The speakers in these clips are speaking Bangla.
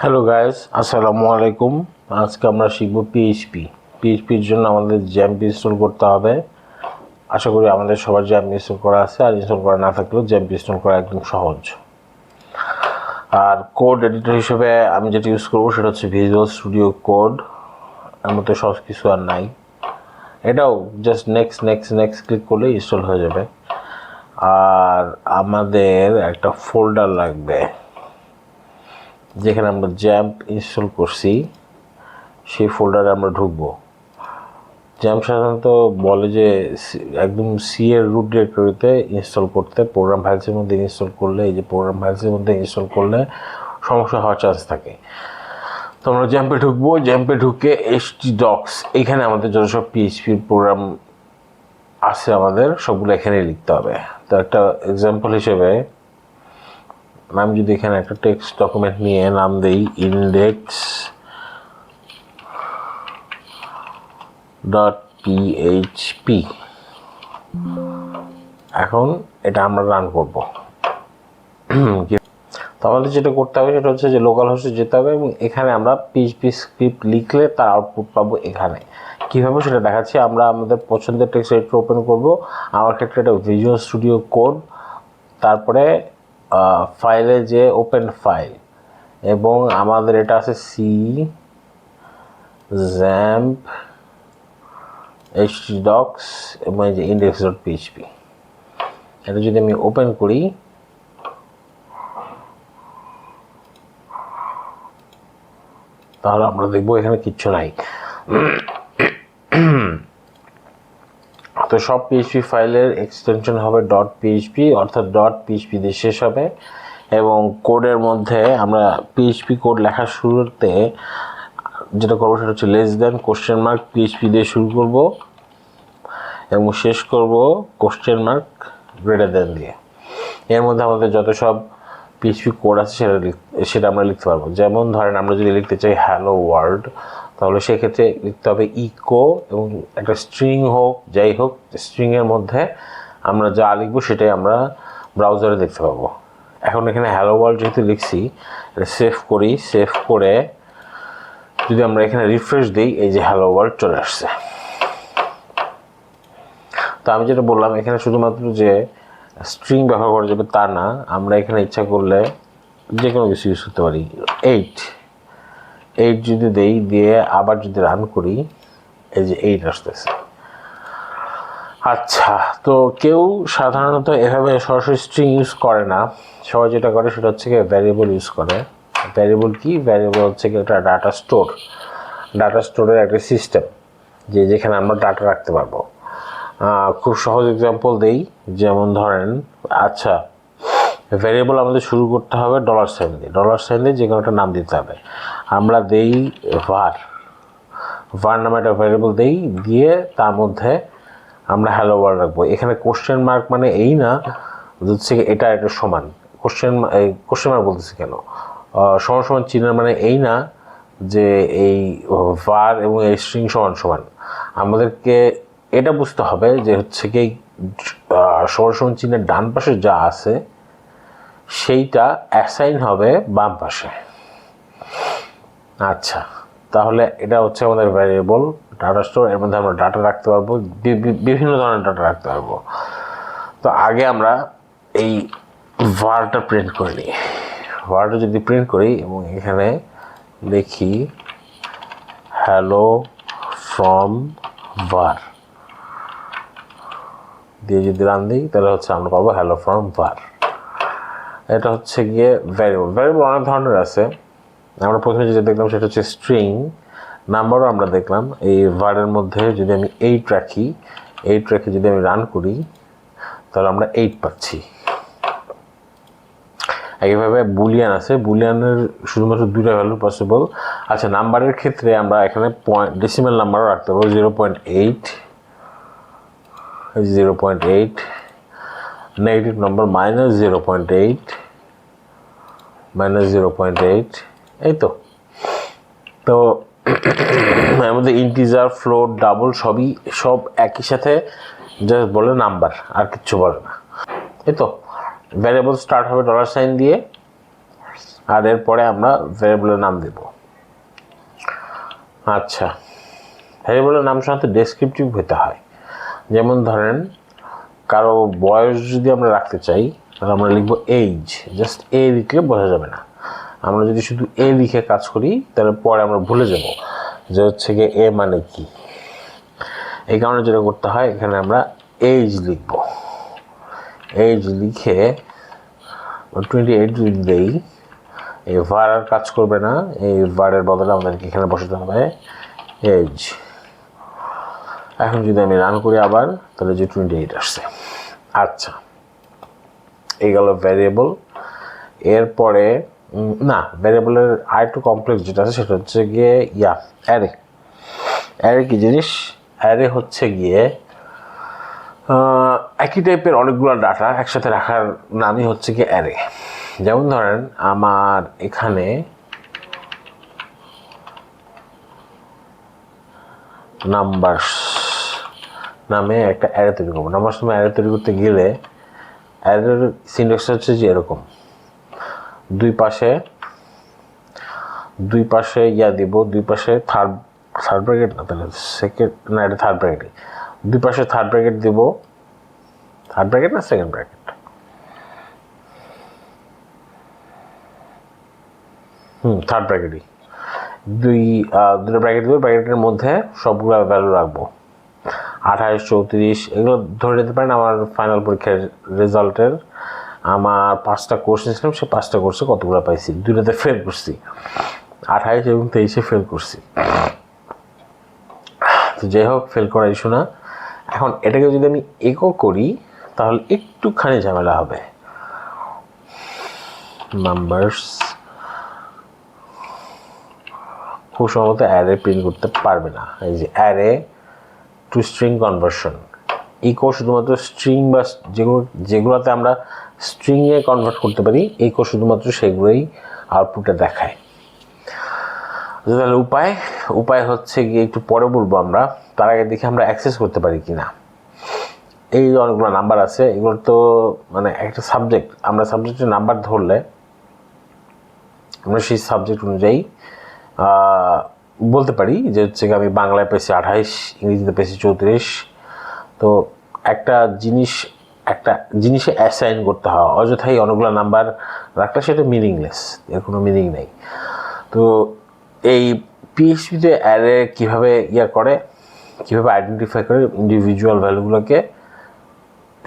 হ্যালো গাইস, আসসালামু আলাইকুম। আজকে আমরা শিখব পিএইচপির জন্য আমাদের জ্যাম্প ইনস্টল করতে হবে। আশা করি আমাদের সবার জ্যাম্প ইনস্টল করা আছে, আর ইনস্টল করা না থাকলেও জ্যাম্প ইনস্টল করা একদম সহজ। আর কোড এডিটর হিসেবে আমি যেটা ইউজ করবো সেটা হচ্ছে ভিজুয়াল স্টুডিও কোড। এর মধ্যে সব কিছু আর নাই, এটাও জাস্ট নেক্সট ক্লিক করলে ইনস্টল হয়ে যাবে। আর আমাদের একটা ফোল্ডার লাগবে যেখানে আমরা জ্যাম্প ইনস্টল করছি, সেই ফোল্ডারে আমরা ঢুকবো। জ্যাম্প সাধারণত বলে যে একদম সি এর রুট ডিরেক্টরিতে ইনস্টল করতে, প্রোগ্রাম ফাইলসের মধ্যে ইনস্টল করলে, এই যে প্রোগ্রাম ফাইলসের মধ্যে ইনস্টল করলে সমস্যা হওয়ার চান্স থাকে। তো আমরা জ্যাম্পে ঢুকবো, জ্যাম্পে ঢুকে htdocs, এইখানে আমাদের যত সব পিএইচপির প্রোগ্রাম আছে আমাদের সবগুলো এখানে লিখতে হবে। তো একটা এক্সাম্পল হিসেবে আমি যদি এখানে একটা টেক্সট ডকুমেন্ট নিয়ে নাম দেই index.php, এখন এটা আমরা রান করব। তাহলে যেটা করতে হবে সেটা হচ্ছে যে লোকাল হোস্টে যেতে হবে এবং এখানে আমরা পিএইচপি স্ক্রিপ্ট লিখলে তার আউটপুট পাবো এখানে। কীভাবে সেটা দেখাচ্ছি। আমরা আমাদের পছন্দের টেক্সট এডিটর ওপেন করব। আমার ক্ষেত্রে এটা ভিজুয়াল স্টুডিও কোড, তারপরে ফাইলে যে ওপেন ফাইল, এবং আমাদের এটা আছে সি জ্যাম্প htdocs এবং এই যে index.php। এটা যদি আমি ওপেন করি, তাহলে আমরা দেখবো এখানে কিচ্ছু নাই। তো সব পিএইচপি ফাইলের এক্সটেনশন হবে .php, অর্থাৎ .php দিয়ে শেষ হবে। এবং কোডের মধ্যে আমরা পিএইচপি কোড লেখার শুরুতে যেটা করবো সেটা হচ্ছে <= PHP দিয়ে শুরু করব এবং শেষ করব $! দিয়ে। এর মধ্যে আমাদের যত সব পিএইচপি কোড আছে সেটা আমরা লিখতে পারবো। যেমন ধরেন আমরা যদি লিখতে চাই হ্যালো ওয়ার্ল্ড, তাহলে সেক্ষেত্রে লিখতে হবে ইকো এবং একটা স্ট্রিং হোক, যাই হোক, স্ট্রিংয়ের মধ্যে আমরা যা লিখবো সেটাই আমরা ব্রাউজারে দেখতে পাবো। এখন এখানে হ্যালো ওয়ার্ল্ড যেহেতু লিখছি, এটা সেভ করি। সেভ করে যদি আমরা এখানে রিফ্রেশ দিই, এই যে হ্যালো ওয়ার্ল্ড চলে আসছে। তো আমি যেটা বললাম, এখানে শুধুমাত্র যে স্ট্রিং ব্যবহার করা যাবে তা না, আমরা এখানে ইচ্ছা করলে যে কোনো কিছু ইউজ করতে পারি। 8 যদি দেই, দিয়ে আবার যদি রান করি, এই যে 8 আসতেছে। আচ্ছা, তো কেউ সাধারণত এভাবে সরাসরি স্ট্রিং ইউজ করে না। সবাই যেটা করে সেটা হচ্ছে কি ভ্যারিয়েবল ইউজ করে। ভ্যারিয়েবল কি? ভ্যারিয়েবল হচ্ছে কি একটা ডাটা স্টোর। ডাটা স্টোরের একটা সিস্টেম যেখানে আমরা ডাটা রাখতে পারবো। খুব সহজ এক্সাম্পল দেই, যেমন ধরেন, আচ্ছা, ভ্যারিয়েবল আমাদের শুরু করতে হবে $সাইন দিয়ে যে কোনো একটা নাম দিতে হবে। আমরা দেই var নামে একটা ভ্যারিয়েবল দেই, দিয়ে তার মধ্যে আমরা হ্যালো ওয়ার্ল্ড রাখবো। এখানে $, মানে এই না হচ্ছে এটা সমান। কোশ্চেন মার্ক বলতেছি কেন? সমান চিহ্নের মানে এই না যে এই var এবং এই স্ট্রিং সমান। আমাদেরকে এটা বুঝতে হবে যে হচ্ছে কি সমান চিহ্নের ডান পাশে যা আছে সেইটা অ্যাসাইন হবে বাম পাশে। আচ্ছা, তাহলে এটা হচ্ছে আমাদের ভ্যারিয়েবল ডাটা স্টোর। এর মধ্যে আমরা ডাটা রাখতে পারবো, বিভিন্ন ধরনের ডাটা রাখতে পারবো। তো আগে আমরা এই varটা প্রিন্ট করে নিই। varটা যদি প্রিন্ট করি এবং এখানে লিখি হ্যালো ফ্রম var দিয়ে যদি রান দিই, তাহলে হচ্ছে আমরা পাবো হ্যালো ফ্রম var। এটা হচ্ছে গিয়ে ভ্যারিয়েবল অনেক ধরনের আছে। আমরা প্রথমে যেটা দেখলাম সেটা হচ্ছে স্ট্রিং। নাম্বারও আমরা দেখলাম। এই ভারের মধ্যে যদি আমি 8 রাখি, যদি আমি রান করি, তাহলে আমরা 8 পাচ্ছি। এইভাবে বুলিয়ান আছে, বুলিয়ানের শুধুমাত্র 2টা ভ্যালু পসিবল। আচ্ছা, নাম্বারের ক্ষেত্রে আমরা এখানে ডেসিমাল নাম্বারও রাখতে পারবো। 0.8, নেগেটিভ নম্বর -0.8, এই তো। এর মধ্যে ইন্টিজার, ফ্লোট, ডাবল সব একই সাথে জাস্ট বলে নাম্বার, আর কিচ্ছু বলে না। এই তো। ভ্যারিয়েবল স্টার্ট হবে $সাইন দিয়ে, আর এরপরে আমরা ভ্যারিয়েবলের নাম দেব। আচ্ছা, ভ্যারিয়েবলের নাম সাধারণত ডেসক্রিপটিভ হতে হয়। যেমন ধরেন কারো বয়স যদি আমরা রাখতে চাই তাহলে আমরা লিখবো এইজ, জাস্ট এ লিখলে বোঝা যাবে না। আমরা যদি শুধু এ লিখে কাজ করি তাহলে পরে আমরা ভুলে যাব যে হচ্ছে গিয়ে এ মানে কি। এই কারণে যেটা করতে হয়, এখানে আমরা এইজ লিখব। এইজ লিখে 28 যদি দেই, এই ভার আর কাজ করবে না, এই ভারের বদলে আমাদেরকে এখানে বসাতে হবে এজ। এখন যদি আমি রান করি আবার, তাহলে যে 28 আসছে। আচ্ছা, এই গেল ভ্যারিয়েবল। এরপরে না, ভ্যারিয়েবলের আরেকটু কমপ্লেক্স যেটা আছে সেটা হচ্ছে গিয়ে অ্যারে। অ্যারে কি জিনিস? অ্যারে হচ্ছে গিয়ে একই টাইপের অনেকগুলো ডাটা একসাথে রাখার নামই হচ্ছে গিয়ে অ্যারে। যেমন ধরেন আমার এখানে নাম্বারস নামে একটা অ্যারে তৈরি করবো। নাম্বারস নামে অ্যারে তৈরি করতে গেলে অ্যারের সিনট্যাক্সটা হচ্ছে যে এরকম, দুই পাশে দিব, দুই পাশে থার্ড ব্র্যাকেট না, তাহলে সেকেন্ড না, এটা থার্ড ব্র্যাকেট। দুই পাশে থার্ড ব্র্যাকেট দিব, থার্ড ব্র্যাকেট না সেকেন্ড ব্র্যাকেট, থার্ড ব্র্যাকেটই। দুটো ব্র্যাকেট দেবো, ব্র্যাকেটের মধ্যে সবগুলো ভ্যালু রাখবো, 28, 34 এগুলো ধরে নিতে পারেন। আমার ফাইনাল পরীক্ষার রেজাল্টের আমার 5টা কোর্স নিয়েছিলাম, সে 5টা কোর্সে কতগুলো পাইছি, 2টাতে ফেল করছি, 28 এবং 23-এ ফেল করছি। তো যাই হোক, ফেল করা ইস্যু না। এখন এটাকে যদি আমি একক করি তাহলে একটুখানি ঝামেলা হবে। নাম্বারস খুব সম্ভবত অ্যারে প্রিন্ট করতে পারবে না। এই যে array to string conversion, echo শুধুমাত্র স্ট্রিং বা যেগুলোতে আমরা স্ট্রিংয়ে কনভার্ট করতে পারি, ইকো শুধুমাত্র সেগুলোই আউটপুটে দেখায়। তাহলে উপায় হচ্ছে গিয়ে একটু পরে বলবো আমরা, তার আগে দেখি আমরা অ্যাক্সেস করতে পারি কিনা। এই অনেকগুলো নাম্বার আছে, এগুলো তো মানে একটা সাবজেক্ট, আমরা সাবজেক্টের নাম্বার ধরলে আমরা সেই সাবজেক্ট অনুযায়ী বলতে পারি যে হচ্ছে আমি বাংলায় পেয়েছি 28, ইংরেজিতে পেয়েছি 34। তো একটা জিনিসে অ্যাসাইন করতে হয়, অযথাই অনেকগুলো নাম্বার রাখলে সেটা মিনিংলেস, এর কোনো মিনিং নেই। তো এই পিএইচপিতে অ্যারে কীভাবে কীভাবে আইডেন্টিফাই করে ইন্ডিভিজুয়াল ভ্যালুগুলোকে,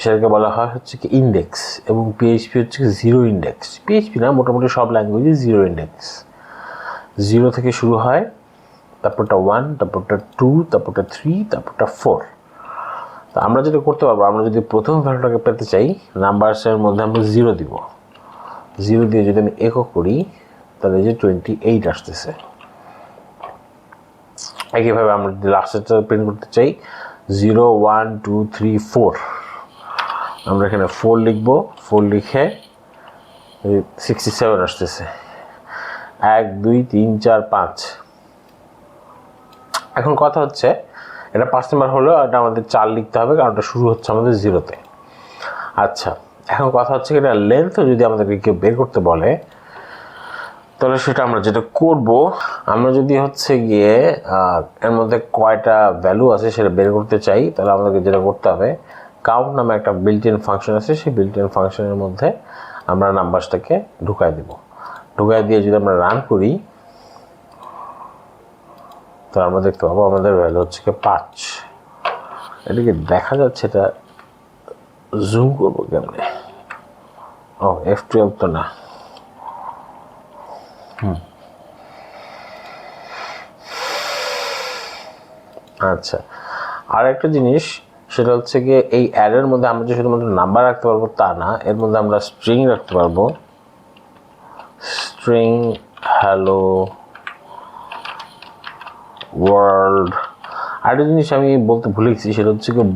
সেটাকে বলা হয় হচ্ছে কি ইন্ডেক্স। এবং পিএইচপি হচ্ছে জিরো ইন্ডেক্স। পিএইচপি না, মোটামুটি সব ল্যাঙ্গুয়েজে জিরো ইন্ডেক্স, 0 থেকে শুরু হয়, তারপরটা 1, তারপরটা 2, তারপরটা 3, তারপরটা 4। তো আমরা যেটা করতে পারবো, আমরা যদি প্রথম ভ্যালুটাকে পেতে চাই, নাম্বারসের মধ্যে আমরা 0 দিব, 0 দিয়ে যদি আমি একক করি তাহলে যে 28 আসতেছে। একইভাবে আমরা যদি লাস্টেরটা প্রিন্ট করতে চাই, 0, 1, 2, 3, 4, আমরা এখানে 4 লিখবো, 4 লিখে 67 আসতেছে, 1, 2, 3, 4, 5। এখন কথা হচ্ছে এটা 5 নাম্বার হলেও এটা আমাদের 4 লিখতে হবে, কারণ এটা শুরু হচ্ছে আমাদের 0-তে। আচ্ছা, এখন কথা হচ্ছে এটা লেন্থ যদি আমাদেরকে কেউ বের করতে বলে, তাহলে সেটা আমরা যেটা করব, আমরা যদি হচ্ছে গিয়ে এর মধ্যে কয়টা ভ্যালু আছে সেটা বের করতে চাই, তাহলে আমাদেরকে যেটা করতে হবে, কাউন্ট নামে একটা বিল্ট ইন ফাংশন আছে, সেই বিল্ট ইন ফাংশনের মধ্যে আমরা নাম্বারসটাকে ঢুকাই দিব। ঢুকাই দিয়ে যদি আমরা রান করি, তো আমরা দেখতে পাবো আমাদের ভ্যালু হচ্ছে 5। এটাকে দেখা যাচ্ছে, এটা জুম করবো কেমনে? ও F12 তো না। আচ্ছা, আর একটা জিনিস সেটা হচ্ছে গিয়ে এই অ্যারের মধ্যে আমরা যে শুধুমাত্র নাম্বার রাখতে পারবো তা না, এর মধ্যে আমরা স্ট্রিং রাখতে পারবো, স্ট্রিং হ্যালো ওয়ার্ল্ড। আরেকটা জিনিস আমি বলতে ভুলে গেছি, সেটা হচ্ছে গিয়ে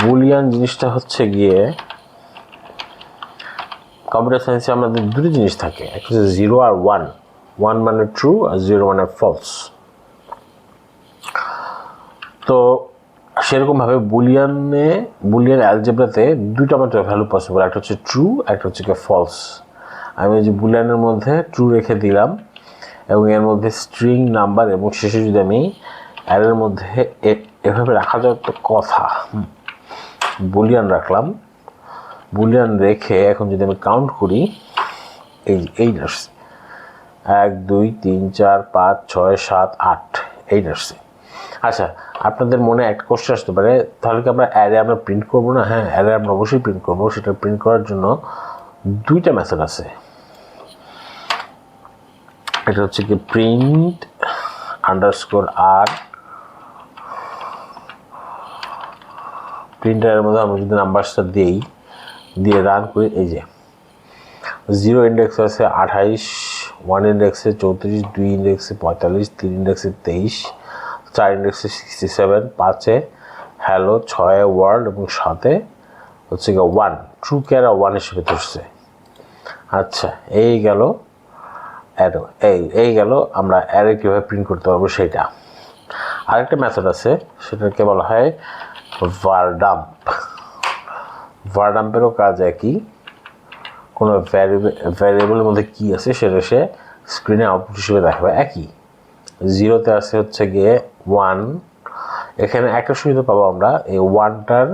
বুলিয়ান জিনিসটা হচ্ছে গিয়ে কম্পিউটার সায়েন্সে আমাদের দুটো জিনিস থাকে, একটা হচ্ছে 0 আর 1, 1 মানে ট্রু আর 0 মানে ফলস। তো সেরকমভাবে বুলিয়ান অ্যালজেব্রাতে দুইটা মাত্র ভ্যালু পসিবল, একটা হচ্ছে ট্রু, একটা হচ্ছে ফলস। আমি যে বুলিয়ানের মধ্যে ট্রু রেখে দিলাম এবং এর মধ্যে স্ট্রিং নাম্বার এবং শেষে যদি আমি অ্যারের মধ্যে এভাবে রাখা যাওয়ার তো কথা, বুলিয়ান রাখলাম। বুলিয়ান রেখে এখন যদি আমি কাউন্ট করি, এই আসছে 1 2 3 4 5 6 7 8 এই আসছে। আচ্ছা, আপনাদের মনে একটা কোশ্চেন আসতে পারে, তাহলে কি আমরা অ্যারে আমরা প্রিন্ট করবো না? হ্যাঁ, অ্যারে আমরা অবশ্যই প্রিন্ট করবো। সেটা প্রিন্ট করার জন্য দুইটা মেথড আছে। এটা হচ্ছে কি প্রিন্ট আন্ডারস্কোর আর, প্রিন্টারের মধ্যে আমরা যদি নাম্বারসটা দিয়ে রান করি, এই যে 0 ইন্ডেক্স আছে 28, 1 ইন্ডেক্সে 34, 2 ইন্ডেক্সে 45, 3 ইন্ডেক্সে 23, 4 ইন্ডেক্সে 67, 5-এ হ্যালো, 6-এ ওয়ার্ল্ড এবং 7-এ হচ্ছে গিয়ে 1, ট্রু কেয়ার 1 হিসেবে ধরছে। আচ্ছা, এই গেল অ্যারো, এই গেল আমরা অ্যারে কীভাবে প্রিন্ট করতে পারবো সেটা। আরেকটা মেথড আছে, সেটাকে বলা হয় ভারডাম্প। ভারডাম্পেরও কাজ একই, কোনো ভ্যারিয়েবলের মধ্যে কী আছে সেটা সে স্ক্রিনে আউটপুট হিসেবে দেখাবে। একই 0-তে আছে হচ্ছে গিয়ে 1। এখানে একটা সুবিধা পাবো আমরা, এই 1টার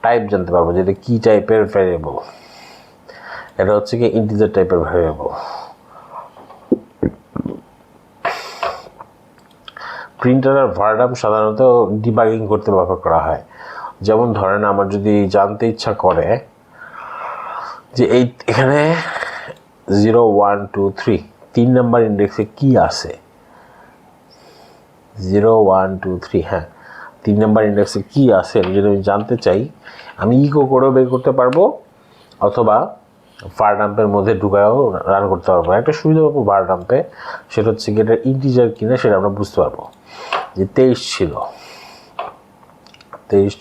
টাইপ জানতে পারবো যে এটা কী টাইপের ভ্যারিয়েবল। এটা হচ্ছে কি ইন্টিজার টাইপের ভ্যারিয়েবল। প্রিন্টার আর ভারডাম্প সাধারণত ডিবাগিং করতে ব্যবহার করা হয়। যেমন ধরেন, আমার যদি জানতে ইচ্ছা করে যে এখানে 0 1 2 3 3 নাম্বার ইন্ডেক্সে কি আছে, 0 1 2 3, হ্যাঁ 3 নাম্বার ইন্ডেক্সে কি আছে যদি আমি জানতে চাই, আমি ইকো করেও বের করতে পারবো অথবা ভারডাম্পের মধ্যে ঢুকায়ও রান করতে পারবো। একটা সুবিধা পাবো ভারডাম্পে, সেটা হচ্ছে কি এটা ইন্টিজার কিনা সেটা আমরা বুঝতে পারবো। যে 23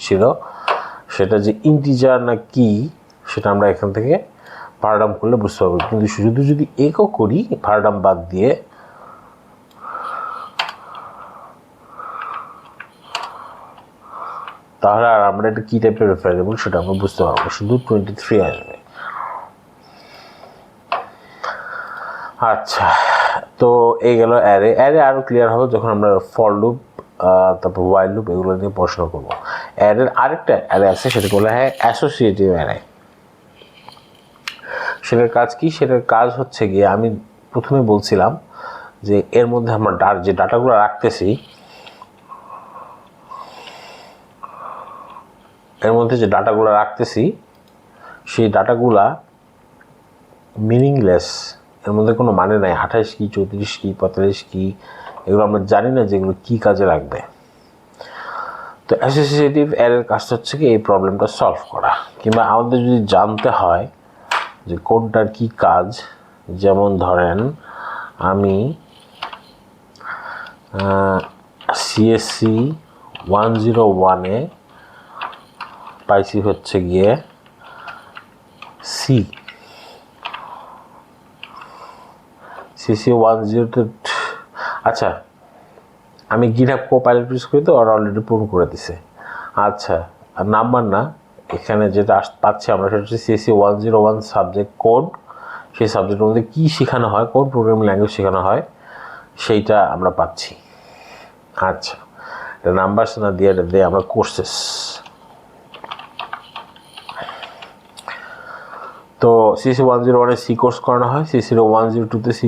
ছিল, সেটা যে ইন্টিজার না কি সেটা আমরা এখান থেকে ভারডাম্প করলে বুঝতে পারবো। কিন্তু শুধু যদি একও করি ভারডাম্প বাদ দিয়ে, তাহলে আর আমরা এটা কী টাইপের ভ্যারিয়েবল সেটা আমরা বুঝতে পারবো, শুধু 23 আসবে। আচ্ছা, তো এই গেল অ্যারে। আরও ক্লিয়ার হবে যখন আমরা ফর লুপ তারপর ওয়াইল লুপ এগুলো নিয়ে পড়াশোনা করবো। অ্যারের আরেকটা অ্যারে আছে, সেটাকে বলা হয় অ্যাসোসিয়েটিভ অ্যারে। সেটার কাজ কি? সেটার কাজ হচ্ছে গিয়ে, আমি প্রথমে বলছিলাম যে এর মধ্যে আমরা যে ডাটাগুলো রাখতেছি, সেই ডাটাগুলা মিনিংলেস, এর মধ্যে কোনো মানে নাই। 28 কি, 34 কি, 45 কি, এগুলো আমরা জানি না যেগুলো কী কাজে লাগবে। তো অ্যাসোসিয়েটিভ অ্যারের কাজটা হচ্ছে কি এই প্রবলেমটা সলভ করা। কিংবা আমাদের যদি জানতে হয় যে কোনটার কি কাজ, যেমন ধরেন আমি সিএসসি 101-এ পাইছি হচ্ছে গিয়ে সিসি 10তে। আচ্ছা, আমি গিটহাব কোপাইলট ইউজ করি, তো ওরা অলরেডি পূরণ করে দিছে। আচ্ছা, আর নাম্বার না, এখানে যেটা পাচ্ছি আমরা সেটা হচ্ছে সিএসসি 101 সাবজেক্ট কোড। সেই সাবজেক্টের মধ্যে কী শেখানো হয়, কোন প্রোগ্রামিং ল্যাঙ্গুয়েজ শেখানো হয় সেইটা আমরা পাচ্ছি। আচ্ছা, এটা নাম্বারস না দিয়ে এটা দিয়ে আমরা কোর্সেস। তো সিসি 101-এ সি কোর্স করানো হয়, সিসি 102-তে C++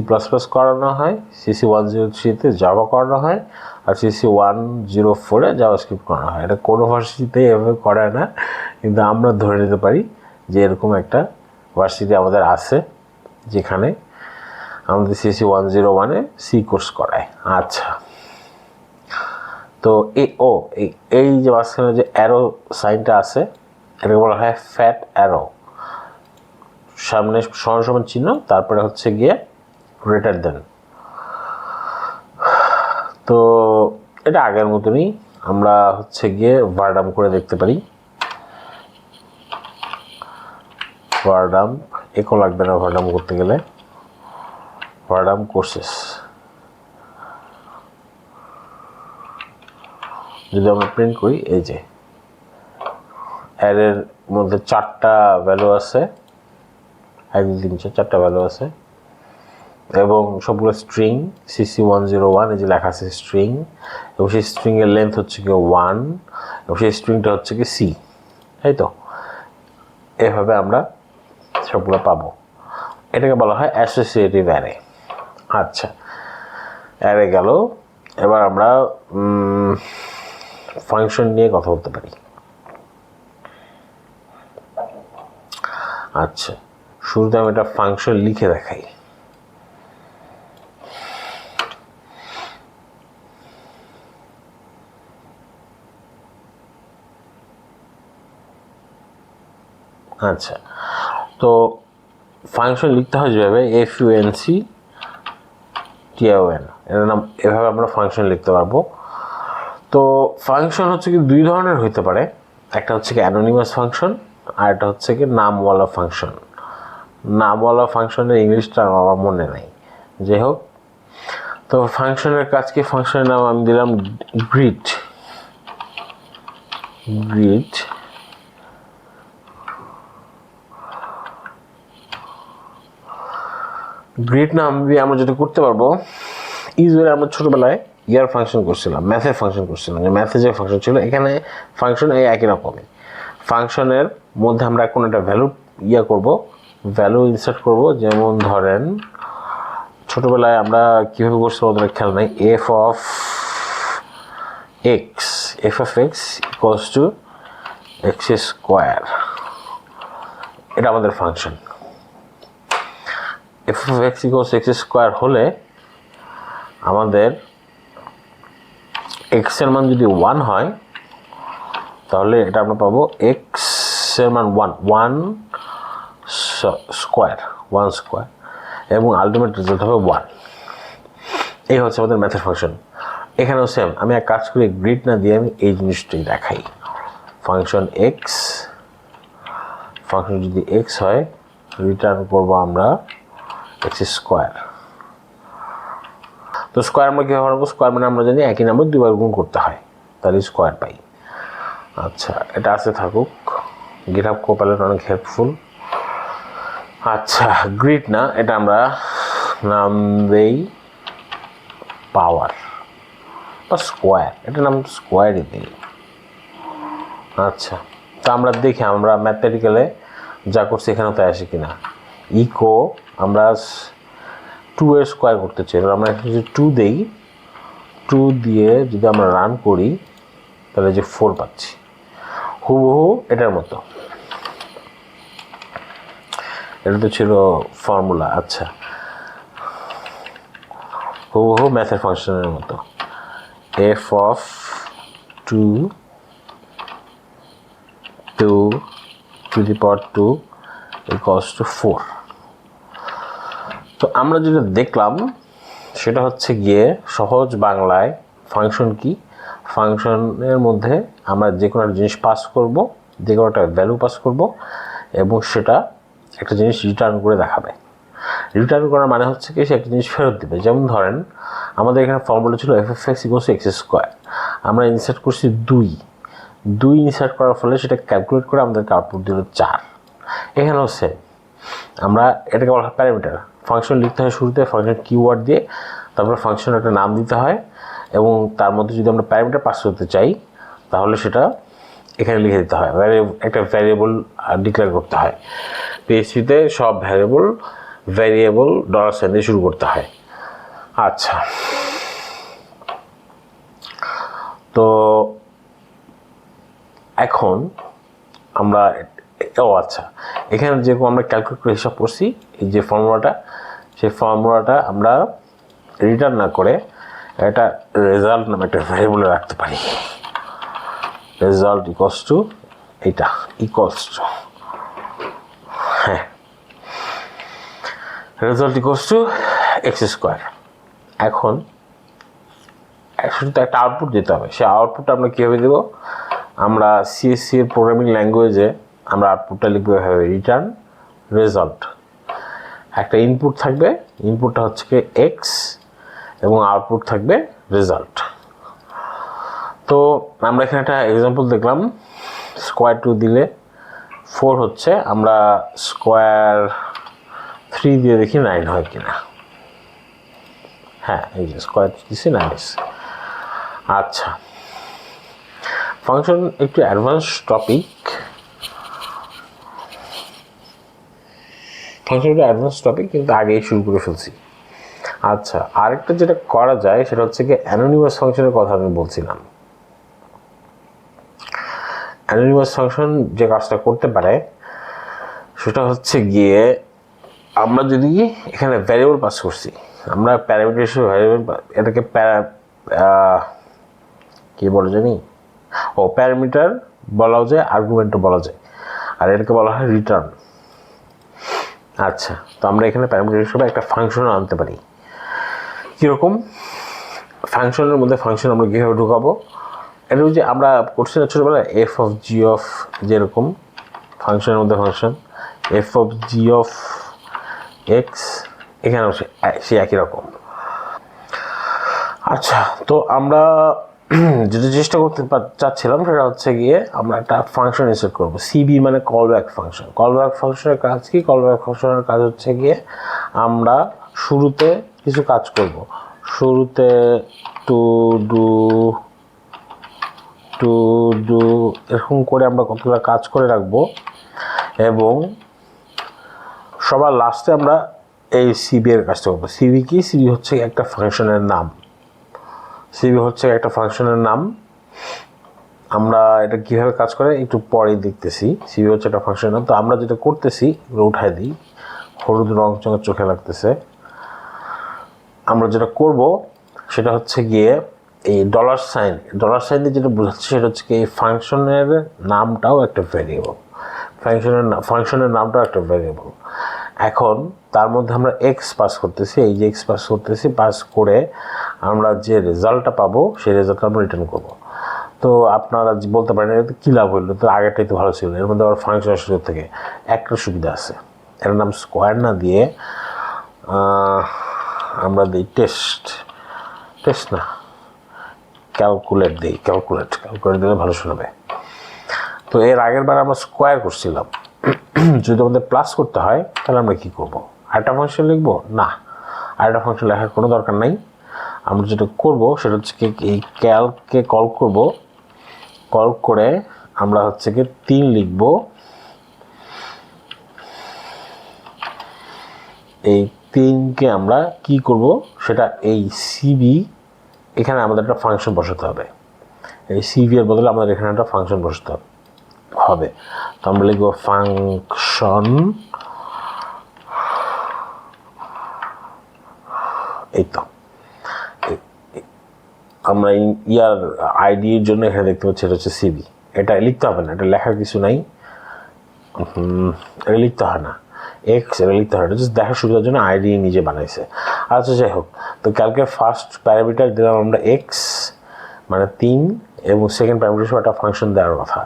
করানো হয়, সিসি 103-তে জাভা করানো হয়, আর সিসি 104-এ জাভাস্ক্রিপ্ট করানো হয়। এটা কোনো ভার্সিটিতেই এভাবে করায় না, কিন্তু আমরা ধরে নিতে পারি যে এরকম একটা ভার্সিটি আমাদের আছে যেখানে আমাদের সিসি 101-এ সি কোর্স করায়। আচ্ছা, তো এই যে মাঝখানে যে অ্যারো সাইনটা আছে, এটাকে বলা হয় ফ্যাট অ্যারো। সামনে সমান চিহ্ন, তারপরে হচ্ছে গিয়ে গ্রেটার দেন। তো এটা আগের মতনই আমরা হচ্ছে গিয়ে ভারডাম্প করে দেখতে পারি। ভারডাম্প একও লাগবে না ভারডাম্প করতে গেলে, ভারডাম্প কোর্সেস। যদি আমরা প্রিন্ট করি, এই যে অ্যারের মধ্যে 4টা ভ্যালু আছে, 1 2 3 4 4টা ভ্যালু আছে এবং সবগুলো স্ট্রিং CC101 এই যে লেখা আছে স্ট্রিং এবং সেই স্ট্রিংয়ের লেন্থ হচ্ছে কি 1 এবং সেই স্ট্রিংটা হচ্ছে কি সি, তাই তো? এভাবে আমরা সবগুলো পাবো। এটাকে বলা হয় অ্যাসোসিয়েটিভ অ্যারে। আচ্ছা, অ্যারে গেল। এবার আমরা ফাংশন নিয়ে কথা বলতে পারি। আচ্ছা, শুরুতে আমি একটা ফাংশন লিখে দেখাই। আচ্ছা, তো ফাংশন লিখতে হয় যেভাবে FUNC TION, এর নাম, এভাবে আমরা ফাংশন লিখতে পারবো। তো ফাংশন হচ্ছে কি দুই ধরনের হইতে পারে, একটা হচ্ছে কি অ্যানোনিমাস ফাংশন আর একটা হচ্ছে কি নামওয়ালা ফাংশন। নামওয়ালা ফাংশনের ইংলিশটা আমার মনে নাই, যাই হোক। তো ফাংশনের কাজ কি, ফাংশনের নাম আমি দিলাম গ্রিট। গ্রিট নাম দিয়ে আমরা যেটা করতে পারবো, ইউজুয়ালি আমরা ছোটবেলায় ইয়ার ফাংশন করছিলাম, ম্যাথের ফাংশন করছিলাম, যে ম্যাথে যে ফাংশন ছিল এখানে ফাংশন এই একই রকমই। ফাংশনের মধ্যে আমরা কোনো একটা ভ্যালু ভ্যালু ইনসার্ট করব। যেমন ধরেন ছোটবেলায় আমরা কীভাবে করছিলাম ওদের খেয়াল নাই, F of x equals to x square, এটা আমাদের function. F of x equals x square হলে আমাদের এক্স এর মান যদি 1 হয় তাহলে এটা আমরা পাবো এক্স এর মান 1 স্কোয়ার এবং আলটিমেট রেজাল্ট হবে 1। এই হচ্ছে আমাদের ম্যাথের ফাংশন। এখানেও সেম, আমি এক কাজ করি, গ্রিড না দিয়ে আমি এই জিনিসটাই দেখাই। ফাংশন যদি এক্স হয় রিটার্ন করবো আমরা এক্স স্কোয়ার। তো স্কোয়ার আমরা কীভাবে বানাবো, স্কোয়ার মানে আমরা জানি একই নাম্বার দুইবার গুণ করতে হয়, তাহলে স্কোয়ার পাই। আচ্ছা, এটা আসতে থাকুক, গিটহাব কোপাইলট অনেক হেল্পফুল। আচ্ছা, গ্রিড না, এটা আমরা নাম দেই পাওয়ার বা স্কোয়ার, এটা নাম স্কোয়ারই দিই। আচ্ছা, তো আমরা দেখি আমরা ম্যাথমেটিক্যালে যা করছি এখানেও তাই আসে কিনা। ইকো আমরা 2 এর স্কোয়ার করতে চাই, আমরা যদি 2 দেই, 2 দিয়ে যদি আমরা রান করি তাহলে যে 4 পাচ্ছি, হুবহু এটার মতো। এটা তো ছিল ফর্মুলা। আচ্ছা, হুবহু ম্যাথের ফাংশনের মতো, F of 2 to the power 2 equals to 4। তো আমরা যেটা দেখলাম সেটা হচ্ছে গিয়ে সহজ বাংলায় ফাংশন কি, ফাংশনের মধ্যে আমরা যে কোনো একটা জিনিস পাস করব, যে কোনো একটা ভ্যালু পাস করব এবং সেটা একটা জিনিস রিটার্ন করে দেখাবে। রিটার্ন করার মানে হচ্ছে কি সে একটা জিনিস ফেরত দেবে। যেমন ধরেন আমাদের এখানে ফর্মুলা ছিল F F x equals to x square, আমরা ইনসার্ট করছি 2 ইনসার্ট করার ফলে সেটা ক্যালকুলেট করে আমাদেরকে আউটপুট দিল 4। এখানেও সেম, আমরা এটাকে বলা হয় প্যারামিটার। ফাংশন লিখতে হয় শুরুতে ফাংশন কিওয়ার্ড দিয়ে, তারপরে ফাংশন একটা নাম দিতে হয় এবং তার মধ্যে যদি আমরা প্যারামিটার পাস করতে চাই তাহলে সেটা এখানে লিখে দিতে হয়, একটা ভ্যারিয়েবল ডিক্লেয়ার করতে হয়। পিএইচপিতে সব ভ্যারিয়েবল $সাইন দিয়ে শুরু করতে হয়। আচ্ছা, তো এখন আমরা আচ্ছা, এখানে যেরকম আমরা ক্যালকুলেট করে হিসাব করছি, এই যে ফর্মুলাটা, সেই ফর্মুলাটা আমরা রিটার্ন না করে এটা রেজাল্ট নামে একটা ভ্যারিয়েবলে রাখতে পারি। রেজাল্ট ইকুয়ালস টু এইটা হ্যাঁ, result equals to x square. এখন শুধু তো একটা আউটপুট দিতে হবে, সেই আউটপুটটা আমরা কীভাবে দেবো, আমরা সিএসসি এর প্রোগ্রামিং ল্যাঙ্গুয়েজে আমরা আউটপুটটা লিখবো এভাবে, রিটার্ন রেজাল্ট। একটা ইনপুট থাকবে, ইনপুটটা হচ্ছে কি এক্স এবং আউটপুট থাকবে রেজাল্ট। তো আমরা এখানে একটা এক্সাম্পল দেখলাম, স্কোয়ার 2 দিলে 4 হচ্ছে, আমরা স্কোয়ার 3 দিয়ে দেখি 9 হয় কিনা। হ্যাঁ, এই যে স্কোয়ার দিচ্ছি 9 এসে। আচ্ছা, ফাংশন একটু অ্যাডভান্স টপিক, ফাংশনটা অ্যাডভান্স টপিক কিন্তু আগেই শুরু করে ফেলছি। আচ্ছা, আরেকটা যেটা করা যায় সেটা হচ্ছে কি অ্যানোনিমাস ফাংশনের কথা আমি বলছিলাম। অ্যানোনিমাস ফাংশন যে কাজটা করতে পারে সেটা হচ্ছে গিয়ে আমরা যদি এখানে ভ্যারিয়েবল পাস করছি, আমরা প্যারামিটার হিসেবে ভ্যারিয়েবল, এটাকে কি বলে জানি, প্যারামিটার বলাও যায়, আর্গুমেন্টও বলা যায়, আর এটাকে বলা হয় রিটার্ন। আচ্ছা, তো আমরা এখানে প্যারামিটার হিসেবে একটা ফাংশন আনতে পারি। কীরকম ফাংশনের মধ্যে ফাংশন আমরা কীভাবে ঢুকাবো, এটা যে আমরা করছি না ছোটোবেলায় এফ অফ জি অফ, যেরকম ফাংশনের মধ্যে function F of G of x, এখানেও সে একই রকম। আচ্ছা, তো আমরা যেটা চেষ্টা করতে চাচ্ছিলাম সেটা হচ্ছে গিয়ে আমরা একটা ফাংশন ইনসার্ট করবো, সিবি মানে call back function. Call back ফাংশনের কাজ কি? কল ব্যাক ফাংশনের কাজ হচ্ছে গিয়ে আমরা শুরুতে কিছু কাজ করব, শুরুতে টু ডু এরকম করে আমরা কতগুলো কাজ করে রাখবো, এবং সবার লাস্টে আমরা এই সিবি এর কাজটা করবো। সিবি কি? সিবি হচ্ছে একটা ফাংশনের নাম, সিবি হচ্ছে একটা ফাংশনের নাম। আমরা এটা কীভাবে কাজ করে একটু পরেই দেখতেছি। সিবি হচ্ছে একটা ফাংশনের নাম। তো আমরা যেটা করতেছি এগুলো উঠাই দিই, হলুদ রং চোখে লাগতেছে। আমরা যেটা করব সেটা হচ্ছে গিয়ে এই ডলার সাইন দিয়ে যেটা বোঝাচ্ছে সেটা হচ্ছে কি এই ফাংশনের নামটাও একটা ভ্যারিয়েবল, ফাংশনের নামটাও একটা ভ্যারিয়েবল। এখন তার মধ্যে আমরা এক্স পাস করতেছি, এই যে এক্স পাস করতেছি, পাস করে আমরা যে রেজাল্টটা পাবো সেই রেজাল্টটা আমরা রিটার্ন করবো। তো আপনারা বলতে পারেন এটা কী লাভ হইলো, তো আগেরটাই তো ভালো ছিল। এর মধ্যে আবার ফাংশনের সুযোগ থেকে একটা সুবিধা আছে, এর নাম স্কোয়ার না দিয়ে আমরা দিই টেস্ট না ক্যালকুলেট দিই, ক্যালকুলেট দিলে ভালো শোনাবে। তো এর আগের বার আমরা স্কোয়ার করছিলাম, যদি আমাদের প্লাস করতে হয় তাহলে আমরা কী করবো? আরেকটা ফাংশন লিখবো? না, আরেকটা ফাংশন লেখার কোনো দরকার নাই। আমরা যেটা করবো সেটা হচ্ছে কি এই ক্যালকে কল করব, কল করে আমরা হচ্ছে কি 3 লিখবো, এই 3কে আমরা কি করব সেটা এই সিবি, এখানে আমাদের একটা ফাংশন বসাতে হবে। এই সিবি এর বদলে আমাদের এখানে একটা ফাংশন বসাতে হবে। তো আমরা লিখব ফাংশন, এই তো আমরা ইয়ার আইডির জন্য এখানে দেখতে পাচ্ছি এটা হচ্ছে সিবি। এটা লিখতে হবে না, এটা লেখার কিছু নাই, এটা লিখতে হয় না, এক্স এটা লিখতে হয় না, জাস্ট দেখার সুবিধার জন্য আইডি নিজে বানাইছে। আচ্ছা, যাই হোক, তো কালকে ফার্স্ট প্যারামিটার দিলাম আমরা এক্স মানে 3, এবং সেকেন্ড প্যারামিটার হিসেবে একটা ফাংশন দেওয়ার কথা।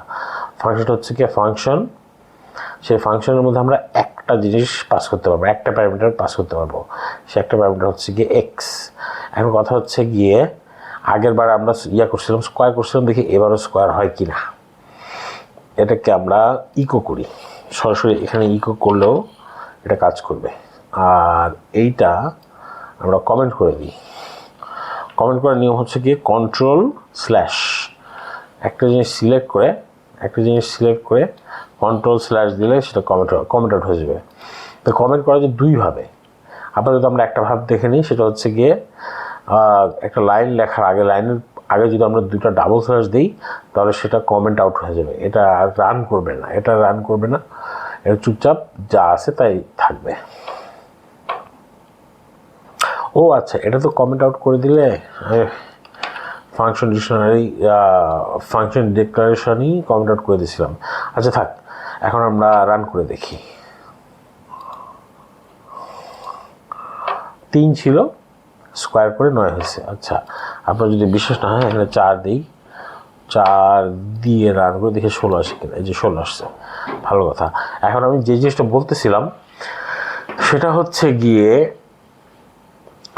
ফাংশনটা হচ্ছে কি ফাংশন, সেই ফাংশনের মধ্যে আমরা একটা জিনিস পাস করতে পারবো, একটা প্যারামিটার পাস করতে পারবো, সে একটা প্যারামিটার হচ্ছে গিয়ে এক্স। এখন কথা হচ্ছে গিয়ে আগের বার আমরা করছিলাম স্কোয়ার করছিলাম, দেখি এবারও স্কোয়ার হয় কি না। এটাকে আমরা ইকো করি, সরাসরি এখানে ইকো করলেও এটা কাজ করবে। আর এইটা আমরা কমেন্ট করে দিই। কমেন্ট করার নিয়ম হচ্ছে গিয়ে কন্ট্রোল স্ল্যাশ, একটা জিনিস সিলেক্ট করে কন্ট্রোল স্ল্যাশ দিলে সেটা কমেন্ট আউট হয়ে যাবে। তো কমেন্ট করা যে দুইভাবে, আপাতত আমরা একটা ভাব দেখে নিই, সেটা হচ্ছে গিয়ে একটা লাইন লেখার আগে, লাইনের আগে যদি আমরা 2টা ডাবল স্ল্যাশ দিই তাহলে সেটা কমেন্ট আউট হয়ে যাবে। এটা রান করবে না, এটা চুপচাপ যা আছে তাই থাকবে। ও আচ্ছা, এটা তো কমেন্ট আউট করে দিলে ফাংশন ডিক্লারেশনই কমেন্ট আউট করে দিয়েছিলাম। আচ্ছা থাক, এখন আমরা রান করে দেখি। 3 ছিল, স্কোয়ার করে 9 হয়েছে। আচ্ছা, আপনার যদি বিশ্বাস না হয় এখানে 4 দিই, 4 দিয়ে রান করে দেখে 16 আসে কিনা। এই যে 16 আসছে, ভালো কথা। এখন আমি যে জিনিসটা বলতেছিলাম সেটা হচ্ছে গিয়ে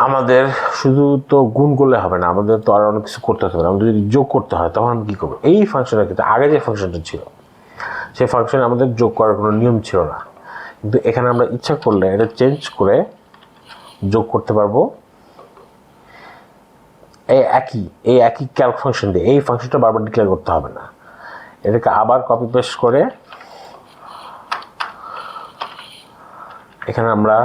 আমাদের শুধু তো গুণ করলে হবে না, আমাদের তো আরও অনেক কিছু করতে হবে। আমাদের যদি যোগ করতে হয় তখন আমি কী করবো? এই ফাংশনের ক্ষেত্রে আগে যে ফাংশনটা ছিল সেই ফাংশনে আমাদের যোগ করার কোনো নিয়ম ছিল না, কিন্তু এখানে আমরা ইচ্ছা করলে এটা চেঞ্জ করে যোগ করতে পারবো এই একই ক্যালক ফাংশন দিয়ে। এই ফাংশনটা বারবার ডিক্লেয়ার করতে হবে না, এটাকে আবার কপি পেস্ট করে এখানে আমরা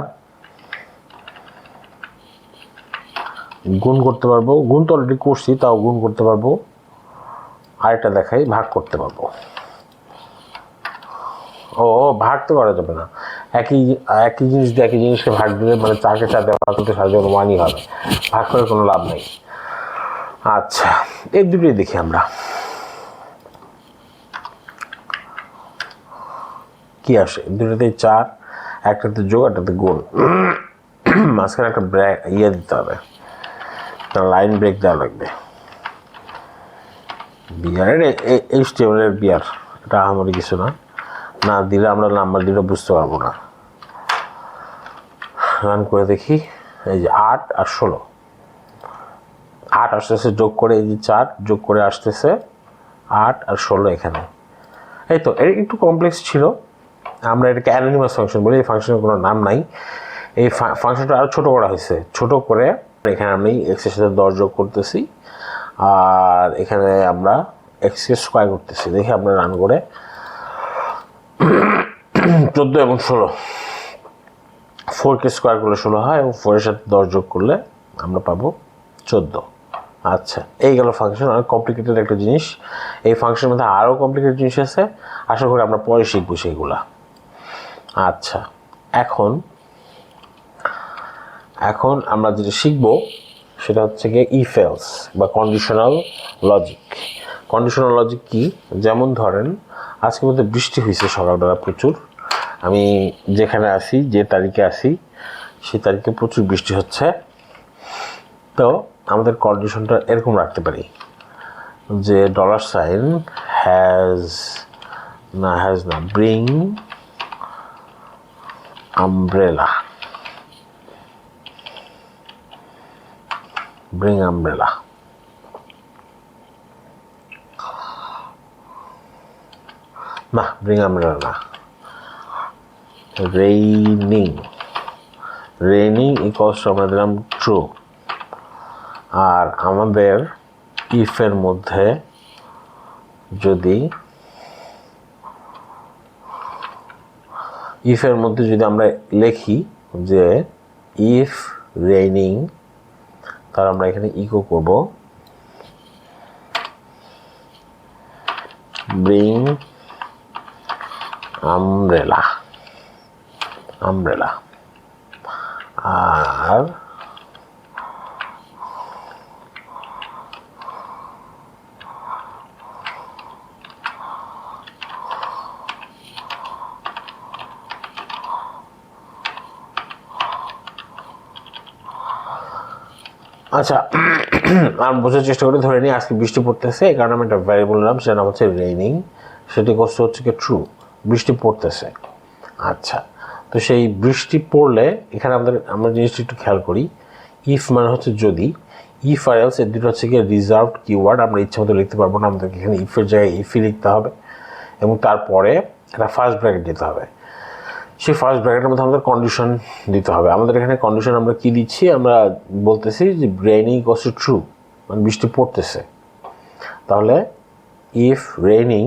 গুণ করতে পারবো। গুণ তো অলরেডি করছি, তাও গুণ করতে পারবো। আরেকটা দেখাই, ভাগ করতে পারবো। ও ভাগ তো করা যাবে না, একই জিনিস দিয়ে একই জিনিসকে ভাগ দিলে মানে 4কে 4 দিয়ে ভাগ করতে সাহায্য 1ই হবে, ভাগ করে কোনো লাভ নেই। আচ্ছা, এই দুটোই দেখি আমরা কি আসে। দুটোতেই 4, একটাতে যোগ একটাতে গুণ। মাঝখানে একটা ব্রেক দিতে হবে, লাইন ব্রেক দেওয়া লাগবে। বিয়ারের HTML বিয়ার, এটা আমারই কিছু না দিলে আমরা নাম্বার দিলে বুঝতে পারবো না। রান করে দেখি, এই যে 8 আর 16, 8 আসতেছে যোগ করে, এই যে 4 যোগ করে আসতেছে 8 আর 16 এখানে। এই তো একটু কমপ্লেক্স ছিল, আমরা এটাকে অ্যানোনিমাস ফাংশন বলি। এই ফাংশনের কোনো নাম নাই। এই ফাংশনটা আরও ছোটো করা হয়েছে। ছোট করে এখানে আমি এক্সের সাথে 10 যোগ করতেছি, আর এখানে আমরা এক্সকে স্কোয়ার করতেছি। দেখি আমরা রান করে 14 এবং 16, 4কে স্কোয়ার করলে 16 হয় এবং 4-এর সাথে 10 যোগ করলে আমরা পাবো 14। আচ্ছা, এই গেল ফাংশন। অনেক কমপ্লিকেটেড একটা জিনিস। এই ফাংশনের মধ্যে আরও কমপ্লিকেটেড জিনিস আছে, আশা করি আমরা পরে শিখবো সেইগুলা। আচ্ছা, এখন আমরা যেটা শিখবো সেটা হচ্ছে গিয়ে ইফ এলস বা কন্ডিশনাল লজিক। কন্ডিশনাল লজিক কি? যেমন ধরেন আজকের মধ্যে বৃষ্টি হয়েছে সকালবেলা প্রচুর, আমি যেখানে আসি, যে তারিখে আসি সেই তারিখে প্রচুর বৃষ্টি হচ্ছে। তো আমাদের কন্ডিশনটা এরকম রাখতে পারি যে $, হ্যাজ না ব্রিং আমব্রেলা, bring umbrella. না, bring umbrella না, raining equals to আমরা দিলাম true। আর আমাদের if এর মধ্যে যদি আমরা লিখি যে if raining, তার আমরা এখানে ইকো করব bring umbrella। আর আচ্ছা, আর বোঝার চেষ্টা করে ধরে নিই আজকে বৃষ্টি পড়তেছে, এই কারণে আমি একটা ভ্যারিয়েবল নিলাম, সেটার নাম হচ্ছে রেইনিং। সেটি কষ্ট হচ্ছে কি ট্রু, বৃষ্টি পড়তেছে। আচ্ছা, তো সেই বৃষ্টি পড়লে এখানে আমরা জিনিসটা একটু খেয়াল করি। ইফ মানে হচ্ছে যদি, ইফ আর এলস এর দুটো হচ্ছে কি রিজার্ভড কিওয়ার্ড, আমরা ইচ্ছা মতো লিখতে পারবো না, আমাদেরকে এখানে ইফের জায়গায় ইফই লিখতে হবে এবং তারপরে একটা ফার্স্ট ব্র্যাকেট দিতে হবে। সেই ফার্স্ট ব্র্যাকেটের মধ্যে আমাদের কন্ডিশন দিতে হবে। আমাদের এখানে কন্ডিশন আমরা কি দিচ্ছি, আমরা বলতেছি যে রেইনিং ইকুয়ালস টু ট্রু, মানে বৃষ্টি পড়তেছে। তাহলে ইফ রেইনিং,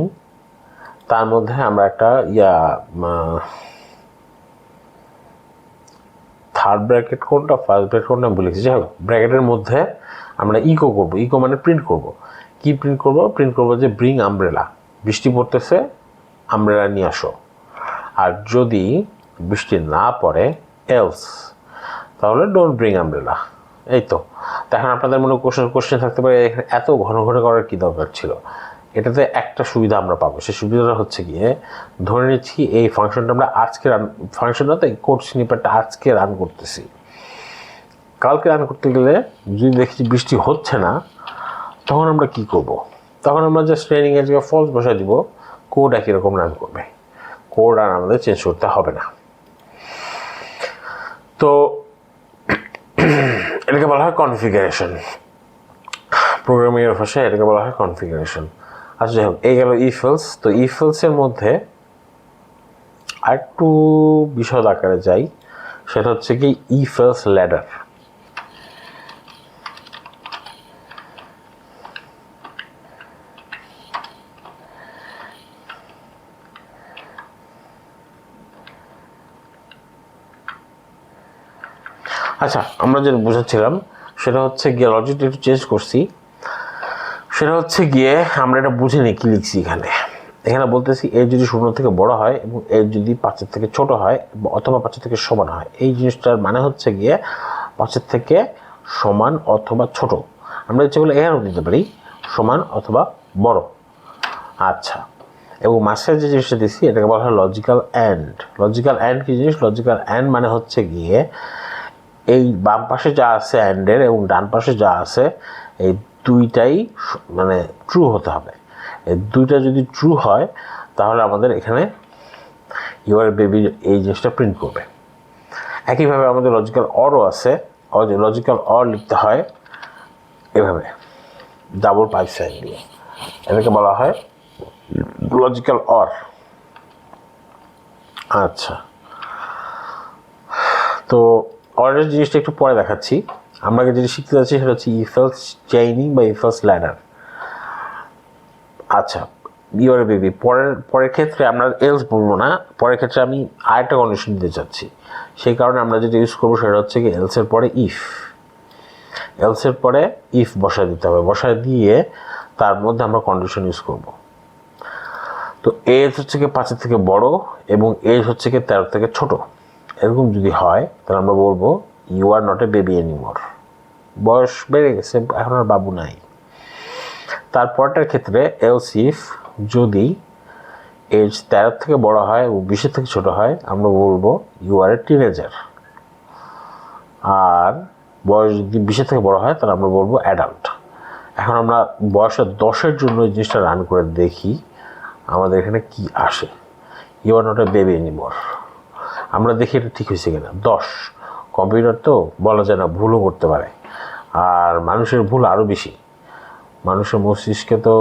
তার মধ্যে আমরা একটা থার্ড ব্র্যাকেট কোনটা, ফার্স্ট ব্র্যাকেট কোনটা আমি বলেছি, যাই হোক ব্র্যাকেটের মধ্যে আমরা ইকো করব। ইকো মানে প্রিন্ট করব। কি প্রিন্ট করব যে ব্রিং আমব্রেলা, বৃষ্টি পড়তেছে, আমব্রেলা নিয়ে আসো। আর যদি বৃষ্টি না পড়ে এলস, তাহলে ডোন্ট ব্রিং আমব্রেলা। এই তো। এখন আপনাদের মনে কোশ্চেন থাকতে পারে এত ঘন ঘন করার কী দরকার ছিল। এটাতে একটা সুবিধা আমরা পাবো, সেই সুবিধাটা হচ্ছে গিয়ে ধরে নিচ্ছি এই ফাংশনটা আমরা আজকে ফাংশনটাতে কোড স্নিপেটটা আজকে রান করতেছি। কালকে রান করতে গেলে যদি দেখছি বৃষ্টি হচ্ছে না, তখন আমরা কি করব? তখন আমরা জাস্ট ট্রেনিং এর জায়গায় ফলস বসাই দিব, কোড একই রকম রান করবে, কোড আর আমাদের চেঞ্জ করতে হবে না। তো এটাকে বলা হয় কনফিগারেশন, প্রোগ্রামিং এর ভাষায় এটাকে বলা হয় কনফিগারেশন। আচ্ছা, যাই হোক, এই গেল ইফ এলস। তো ইফ এলস এর মধ্যে আরেকটু বিশদ আকারে যাই, সেটা হচ্ছে কি ইফ এলস ল্যাডার। আচ্ছা, আমরা যেটা বোঝাচ্ছিলাম সেটা হচ্ছে গিয়ে লজিকটা একটু চেঞ্জ করছি। সেটা হচ্ছে গিয়ে আমরা এটা বুঝে নিই কী লিখছি এখানে। এখানে বলতেছি এ যদি 0 থেকে বড় হয় এবং এ যদি 5 থেকে ছোট হয় অথবা 5 থেকে সমান হয়, এই জিনিসটার মানে হচ্ছে গিয়ে 5 থেকে সমান অথবা ছোট। আমরা ইচ্ছে করলে এখানেও দিতে পারি সমান অথবা বড়। আচ্ছা, এবং মাঝখানে যে জিনিসটা দিচ্ছি এটাকে বলা হয় লজিক্যাল অ্যান্ড। লজিক্যাল অ্যান্ড কী জিনিস? লজিক্যাল অ্যান্ড মানে হচ্ছে গিয়ে এই বাম পাশে যা আছে অ্যান্ডের এবং ডান পাশে যা আছে এই দুইটাই মানে ট্রু হতে হবে। এই দুইটা যদি ট্রু হয় তাহলে আমাদের এখানে ইউর বেবি এই জিনিসটা প্রিন্ট করবে। একইভাবে আমাদের লজিক্যাল অরও আছে। লজিক্যাল অর লিখতে হয় এভাবে ডাবল পাইপ সাইন দিয়ে, এটাকে বলা হয় লজিক্যাল অর। আচ্ছা, তো অরের জিনিসটা একটু পরে দেখাচ্ছি। আমরা যেটা শিখতে যাচ্ছি সেটা হচ্ছে ইফ এলস চেইনিং বা ইফ এলস ল্যাডার। আচ্ছা, ইউর বেবি পরের ক্ষেত্রে আমরা এলস বলবো না, পরের ক্ষেত্রে আমি আরেকটা কন্ডিশন দিতে চাচ্ছি। সেই কারণে আমরা যেটা ইউজ করবো সেটা হচ্ছে কি এলসের পরে ইফ। এলসের পরে ইফ বসায় দিতে হবে, বসায় দিয়ে তার মধ্যে আমরা কন্ডিশন ইউজ করব। তো এজ হচ্ছে কি 5 থেকে বড় এবং এজ হচ্ছে কি 13 থেকে ছোট, এরকম যদি হয় তাহলে আমরা বলবো you are not a baby anymore. বয়স বেড়ে গেছে, এখন আর বাবু নাই। তারপরটার ক্ষেত্রে এলস ইফ যদি এজ 13 থেকে বড় হয় এবং 20 থেকে ছোট হয় আমরা বলবো ইউ আর এ টিনেজার। আর বয়স যদি 20 থেকে বড় হয় তাহলে আমরা বলবো অ্যাডাল্ট। এখন আমরা বয়সের 10-এর জন্য এই জিনিসটা রান করে দেখি আমাদের এখানে কি আসে। You are not a baby anymore, আমরা দেখি এটা ঠিক হয়েছে কিনা। 10, কম্পিউটার তো বলা যায় না, ভুলও করতে পারে, আর মানুষের ভুল আরও বেশি। মানুষের মস্তিষ্কে তো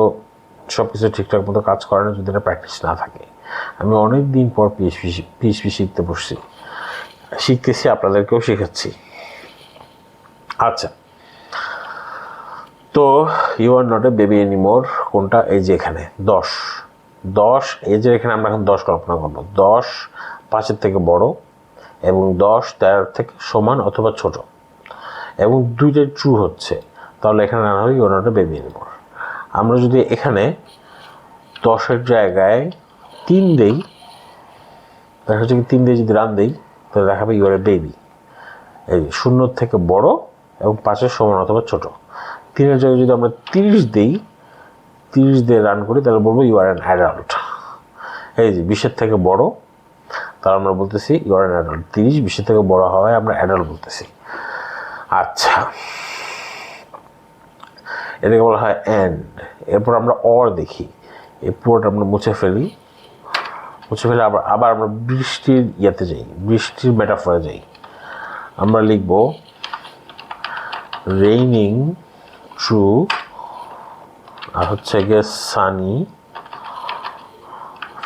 সব কিছু ঠিকঠাক মতো কাজ করে না যদি এটা প্র্যাকটিস না থাকে। আমি অনেক দিন পর পিএইচপি শিখতে বসছি, শিখতেছি, আপনাদেরকেও শেখাচ্ছি। আচ্ছা, তো you are not a baby anymore কোনটা? এই যে এখানে 10 এই যে এখানে আমরা এখন 10 কল্পনা করবো। 10 5-এর থেকে বড় এবং 10 13 থেকে সমান অথবা ছোট এবং দুইটাই ট্রু হচ্ছে, তাহলে এখানে রান হবে you are not a baby anymore. আমরা যদি এখানে 10-এর জায়গায় 3 দেই, দেখা যাচ্ছে কি 3 দিয়ে যদি রান দেই তাহলে দেখাবে ইউ আর এ বেবি। এই 0 থেকে বড় এবং 5-এর সমান অথবা ছোট। 3-এর জায়গায় যদি আমরা 30 দিই, 30 দিয়ে রান করি তাহলে বলবো ইউ আর অ্যান অ্যাডাল্ট। এই যে 20-এর থেকে বড়, তাহলে আমরা বলতেছি ইউ আর অ্যান অ্যাডাল্ট। 30 20-এর থেকে বড় হওয়ায় আমরা অ্যাডাল্ট বলতেছি। আচ্ছা, এটাকে বলা হয় অ্যান্ড। এরপর আমরা অর দেখি, এই পুরোটা আমরা মুছে ফেলে আবার আমরা বৃষ্টির ইয়েতে যাই, বৃষ্টির মেটাফরে যাই। আমরা লিখব রেইনিং ট্রু আর হচ্ছে গিয়ে sunny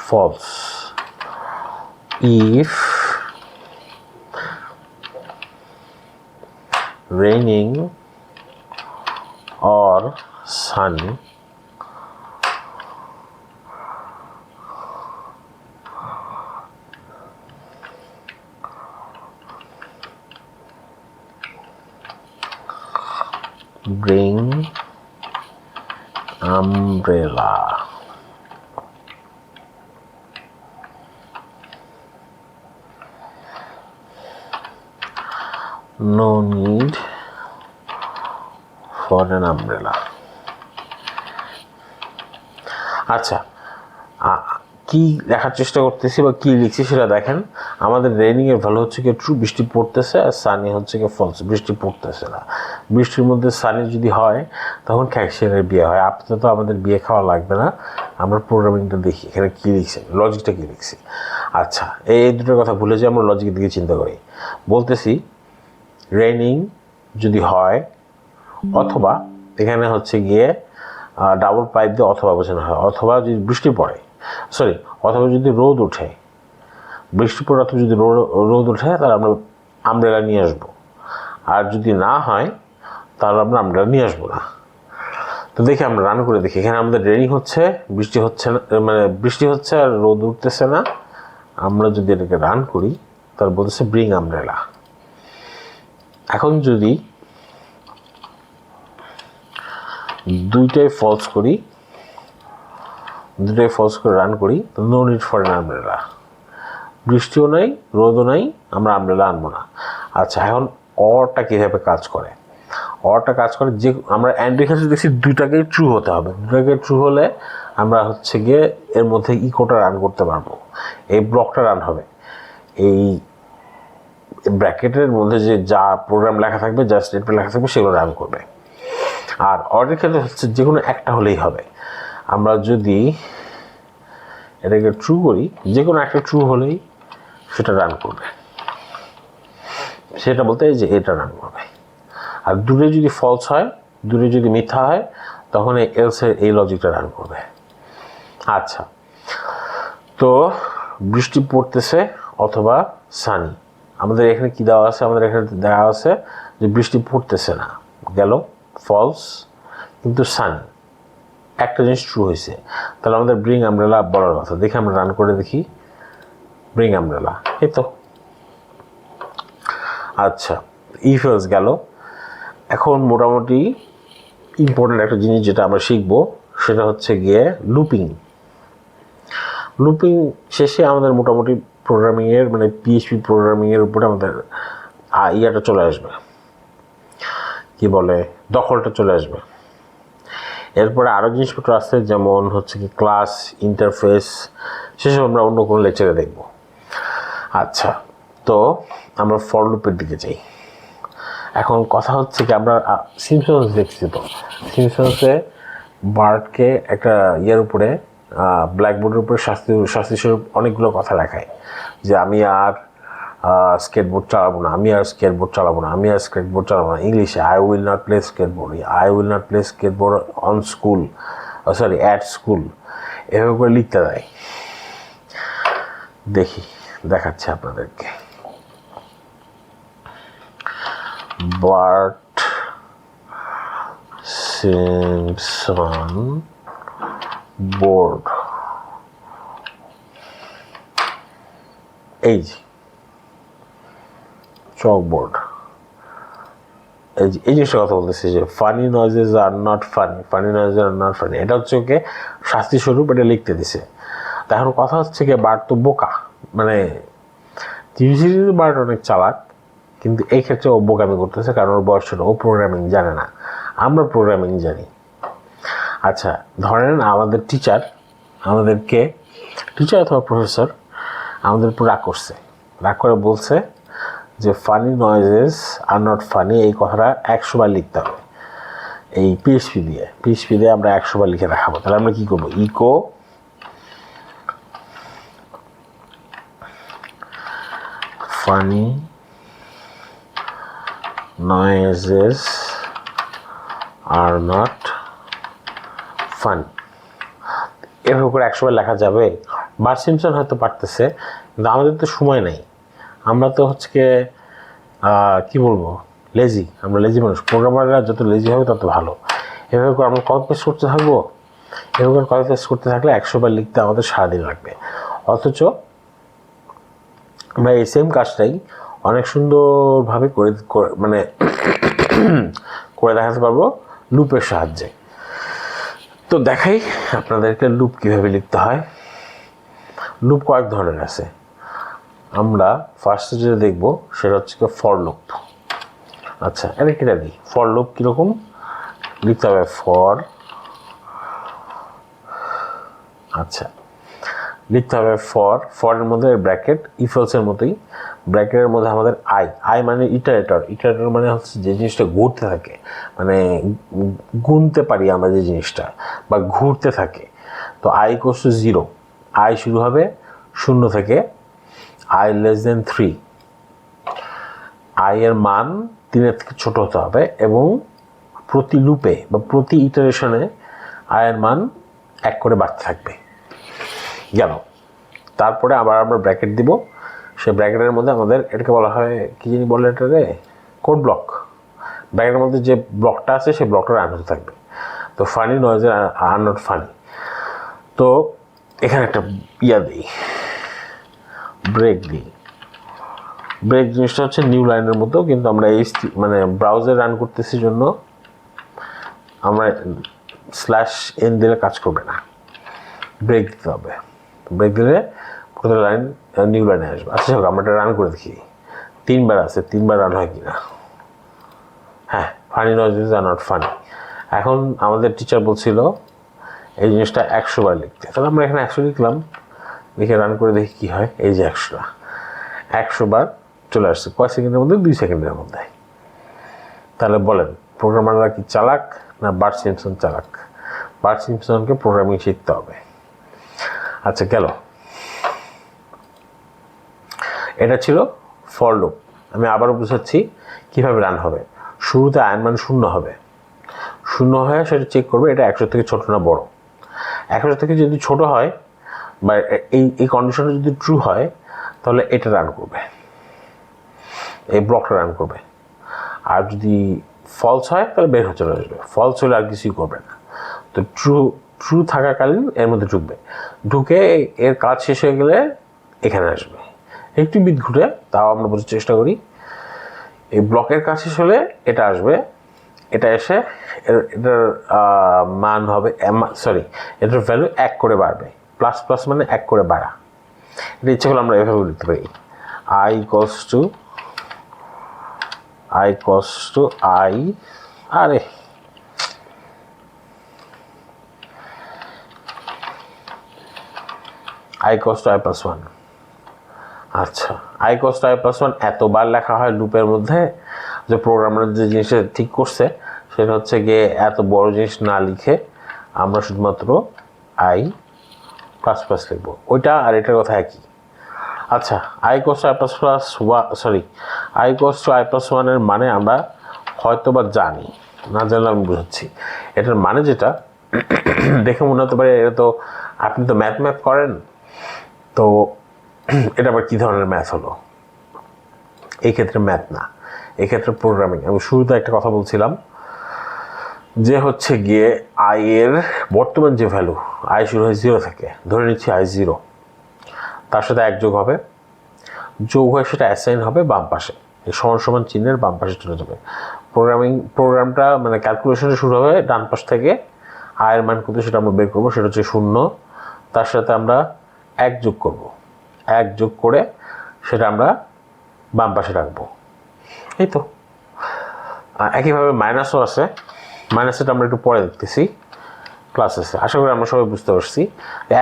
false if raining or sunny bring umbrella. No need for an umbrella. আচ্ছা, কি দেখার চেষ্টা করতেছি বা কি লিখছি সেটা দেখেন। আমাদের রেইনিং এর ভ্যালু হচ্ছে কি ট্রু, বৃষ্টি পড়তেছে, আর সানি হচ্ছে কি ফলস, বৃষ্টি পড়তেছে না। বৃষ্টির মধ্যে সানি যদি হয় তখন ক্যাকশিয়ানের বিয়ে হয়। আপাতত আমাদের বিয়ে খাওয়া লাগবে না, আমরা প্রোগ্রামিংটা দেখি এখানে কী লিখছি, লজিকটা কী লিখছি। আচ্ছা, এই দুটোর কথা ভুলে যে আমরা লজিকের দিকে চিন্তা করি। বলতেছি রেইনিং যদি হয় অথবা এখানে হচ্ছে গিয়ে ডাবল পাইপ দিয়ে অথবা বোঝানো হয়, অথবা যদি বৃষ্টি পড়ে, অথবা যদি রোদ ওঠে বৃষ্টি পড়ে অথবা যদি রোদ ওঠে তাহলে আমরা আমব্রেলা নিয়ে আসবো, আর যদি না হয় তাহলে আমরা আমব্রেলা নিয়ে আসবো না। তো দেখি আমরা রান করে দেখি। এখানে আমাদের রেডি হচ্ছে, বৃষ্টি হচ্ছে না, মানে বৃষ্টি হচ্ছে আর রোদ উঠতেছে না। আমরা যদি এটাকে রান করি তাহলে বলতেছে ব্রিং আমব্রেলা। এখন যদি দুইটাই ফলস করে রান করি, তো no need for an umbrella. বৃষ্টিও নাই, রোদও নাই, আমরা আমব্রেলা আনবো না। আচ্ছা, এখন অরটা কীভাবে কাজ করে? অরটা কাজ করে যে আমরা অ্যান্ড এখানে দেখছি দুইটাকেই ট্রু হতে হবে। দুটাকে ট্রু হলে আমরা হচ্ছে গিয়ে এর মধ্যে ইকোটা রান করতে পারবো, এই ব্লকটা রান হবে। এই ব্র্যাকেটের মধ্যে যে যা প্রোগ্রাম লেখা থাকবে, যা স্টেটমেন্ট লেখা থাকবে সেগুলো রান করবে। আর অর্ডারের ক্ষেত্রে হচ্ছে যে কোনো একটা হলেই হবে। আমরা যদি এটাকে ট্রু করি, যে কোনো একটা ট্রু হলেই সেটা রান করবে। সেটা বলতে যে এটা রান করবে। আর দূরে যদি ফলস হয়, দূরে যদি মিথ্যা হয়, তখন এই এলসের এই লজিকটা রান করবে। আচ্ছা, তো বৃষ্টি পড়তেছে অথবা সানি। আমাদের এখানে কি দেওয়া আছে? আমাদের এখানে দেওয়া আছে যে বৃষ্টি পড়তেছে না, গেল ফলস, কিন্তু সানি একটা জিনিস ট্রু হয়েছে। তাহলে আমাদের ব্রিং আমব্রেলা বলার কথা। দেখি আমরা রান করে দেখি, ব্রিং আমব্রেলা, এই তো। আচ্ছা, ইফ এলস গেল। এখন মোটামুটি ইম্পর্টেন্ট একটা জিনিস যেটা আমরা শিখবো সেটা হচ্ছে গিয়ে লুপিং। লুপিং শেষে আমাদের মোটামুটি প্রোগ্রামিংয়ের মানে পিএইচপি প্রোগ্রামিংয়ের উপরে আমাদের ইয়াটা চলে আসবে, কি বলে, দখলটা চলে আসবে। এরপরে আরও জিনিসপত্র আছে, যেমন হচ্ছে কি ক্লাস, ইন্টারফেস, সেসব আমরা অন্য কোনো লেকচারে দেখব। আচ্ছা, তো আমরা ফর লুপের দিকে যাই। এখন কথা হচ্ছে কি, আমরা সিম্পসন্স দেখছি, তো সিম্পসন্সে বার্টকে একটা ইয়ের উপরে ব্ল্যাকবোর্ডের উপরে শাস্তি স্বরূপ অনেকগুলো কথা লেখায় যে আমি আর স্কেটবোর্ড চালাবো না, আমি আর স্কেটবোর্ড চালাবো না। ইংলিশে I will not play skateboard on school, at school, এভাবে করে লিখতে দেয়। দেখাচ্ছে আপনাদেরকে। বার্ট সিম্পসন বোর্ড, এই চকবোর্ড, এই জিনিসটা কথা বলতেছে যে ফানি নয়েজেস আর নট ফানি, এটা হচ্ছে ওকে শাস্তি স্বরূপ এটা লিখতে দিছে। তা এখন কথা হচ্ছে কি, বার্ট তো বোকা, মানে ইউজুয়ালি বার্ট অনেক চালাক, কিন্তু এই ক্ষেত্রে ও বোকামি করতেছে, কারণ ওর বয়স ছোট, ও প্রোগ্রামিং জানে না, আমরা প্রোগ্রামিং জানি। আচ্ছা, ধরেন আমাদের টিচার অথবা প্রফেসর আমাদের উপর রাগ করে বলছে যে ফানি নয়েজেস আর নট ফানি, এই কথাটা 100 বার লিখতে হবে। এই পিএইচপি দিয়ে আমরা 100 বার লিখে দেখাবো। তাহলে আমরা কি করবো? ইকো ফানি নয়েজেস আর নট ফানি, এভাবে করে 100 বার লেখা যাবে। বার্ট সিম্পসন হয়তো পারতেছে, কিন্তু আমাদের তো সময় নেই। আমরা তো হচ্ছে কি বলবো, লেজি, আমরা লেজি মানুষ। প্রোগ্রামাররা যত লেজি হবে তত ভালো। এভাবে করে আমরা কপি পেস্ট করতে থাকবো। এভাবে করে কপি পেস্ট করতে থাকলে 100 বার লিখতে আমাদের সারাদিন লাগবে। অথচ আমরা এই সেম কাজটাই অনেক সুন্দরভাবে মানে করে দেখাতে পারবো লুপের সাহায্যে। তো দেখাই আপনাদেরকে লুপ কীভাবে লিখতে হয়। লুপ কয়েক ধরনের আছে। আমরা ফার্স্টে যেটা দেখবো সেটা হচ্ছে ফর লুপ। আচ্ছা, এটা কিটা দিই, ফর লুপ কীরকম লিখতে হবে? লিখতে হবে ফরের মধ্যে ব্র্যাকেট, ইফেলসের মতোই ব্র্যাকেটের মধ্যে আমাদের আই মানে ইটারেটর মানে হচ্ছে যে জিনিসটা ঘুরতে থাকে, মানে গুনতে পারি আমরা যে জিনিসটা, বা ঘুরতে থাকে। তো আই ইকুয়ালস টু 0, আই শুরু হবে 0 থেকে, আই লেস দেন 3, আই এর মান 3-এর থেকে ছোট হতে হবে, এবং প্রতি লুপে বা প্রতি ইটারেশনে আই এর মান 1 করে বাড়তে থাকবে। গেল। তারপরে আবার আমরা ব্র্যাকেট দিব, সে ব্র্যাকেটের মধ্যে আমাদের এটাকে বলা হয় কি জানি বলে এটারে কোড ব্লক। ব্র্যাকেটের মধ্যে যে ব্লকটা আছে সেই ব্লকটা রান হতে থাকবে। তো ফানি নয়েজের আর নট ফানি। তো এখানে একটা দিই, ব্রেক দিই। ব্রেক জিনিসটা হচ্ছে নিউ লাইনের মতো, কিন্তু আমরা মানে ব্রাউজার রান করতেছি জন্য আমরা /n দিলে কাজ করবে না, ব্রেক দিতে হবে। ব্রেক দিলে প্রথম লাইন নিউ লাইনে আসবে। আচ্ছা আমরা এটা রান করে দেখি, 3বার আছে, 3বার রান হয় কিনা। হ্যাঁ, ফানি নয়েজেস আর নট ফানি। এখন আমাদের টিচার বলছিল এই জিনিসটা 100 বার লিখতে, তাহলে আমরা এখানে 100 লিখলাম, লিখে রান করে দেখি কী হয়। এই যে 100 বার চলে আসছে। কয় সেকেন্ডের মধ্যে? 2 সেকেন্ডের মধ্যে। তাহলে বলেন প্রোগ্রামাররা কি চালাক না বার্ট সিম্পসন চালাক? বার্ট সিম্পসনকে প্রোগ্রামিং শিখতে হবে। আচ্ছা গেল, এটা ছিল ফর লুপ। আমি আবারও বুঝাচ্ছি কীভাবে রান হবে। শুরুতে আয়ন মান 0 হবে, 0 হয়ে সেটা চেক করবে এটা 100 থেকে ছোট না বড়। 100 থেকে যদি ছোট হয় বা এই কন্ডিশনটা যদি ট্রু হয় তাহলে এটা রান করবে, এই ব্লকটা রান করবে। আর যদি ফলস হয় তাহলে বের হয়ে চলে আসবে। ফলস হলে আর কিছুই করবে না। তো ট্রু থাকাকালীন এর মধ্যে ঢুকে এর কাজ শেষ হয়ে গেলে এখানে আসবে। একটু বিট ঘুরে তাও আমরা বোঝার চেষ্টা করি। এই ব্লকের কাজ শেষ হলে এটা আসবে, এটা এসে এটার মান হবে এটার ভ্যালু 1 করে বাড়বে। প্লাস মানে 1 করে বাড়া। এটা ইচ্ছে করলে আমরা এভাবে লিখতে পারি, i equals to i আরে i equals to i plus 1। আচ্ছা, i equals to i plus 1 এতবার লেখা হয় লুপের মধ্যে যে প্রোগ্রামার যে জিনিসটা ঠিক করছে সেটা হচ্ছে গিয়ে এত বড় জিনিস না লিখে আমরা শুধুমাত্র i প্লাস প্লাস লিখবো। ওইটা আর এটার কথা একই। আচ্ছা, i equals to i plus i plus 1 এর মানে আমরা হয়তো বা জানি, না জানলে আমি বুঝাচ্ছি। এটার মানে যেটা দেখে মনে হতে পারে এটা তো আপনি তো ম্যাথ করেন, তো এটা আবার কী ধরনের ম্যাথ হলো? এই ক্ষেত্রে ম্যাথ না, এই ক্ষেত্রে প্রোগ্রামিং। আমি শুরুতে একটা কথা বলছিলাম যে হচ্ছে গিয়ে আই এর বর্তমান যে ভ্যালু, আই শুরু হয় 0 থেকে, ধরে নিচ্ছি i 0, তার সাথে 1 যোগ হবে, যোগ হয়ে সেটা অ্যাসাইন হবে বাম পাশে, এই সমান চিহ্নের বাম পাশে চলে যাবে। প্রোগ্রামটা মানে ক্যালকুলেশনে শুরু হবে ডান পাশ থেকে। আয়ের মান কত সেটা আমরা বের করবো, সেটা হচ্ছে 0। তার সাথে আমরা 1 যোগ করব, 1 যোগ করে সেটা আমরা বাম পাশে রাখবো। এই তো। একইভাবে মাইনাসও আছে, মাইনাসটা আমরা একটু পরে দেখতেছি। প্লাস আছে, আশা করি আমরা সবাই বুঝতে পারছি।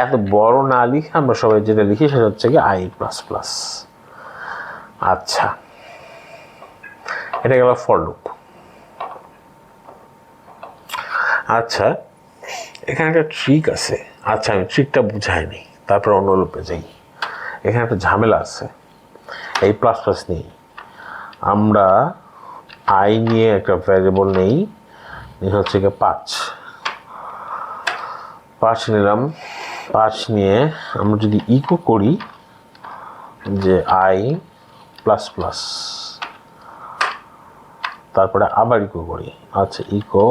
এত বড় না লিখে আমরা সবাই যেটা লিখি সেটা হচ্ছে কি i প্লাস প্লাস। আচ্ছা, এটা গেল ফর লুপ। আচ্ছা, এখানে একটা ট্রিক আছে। আচ্ছা, আমি ট্রিকটা বুঝাইনি, তারপর অন্য লুপে যাই। এখানে একটা ঝামেলা আছে এই প্লাস প্লাস নেই। আমরা i নিয়ে একটা ভ্যারিয়েবল নেই, হচ্ছে কি 5 নিলাম। 5 নিয়ে আমরা যদি ইকো করি যে i প্লাস প্লাস, তারপরে আবার ইকো করি, আচ্ছা ইকো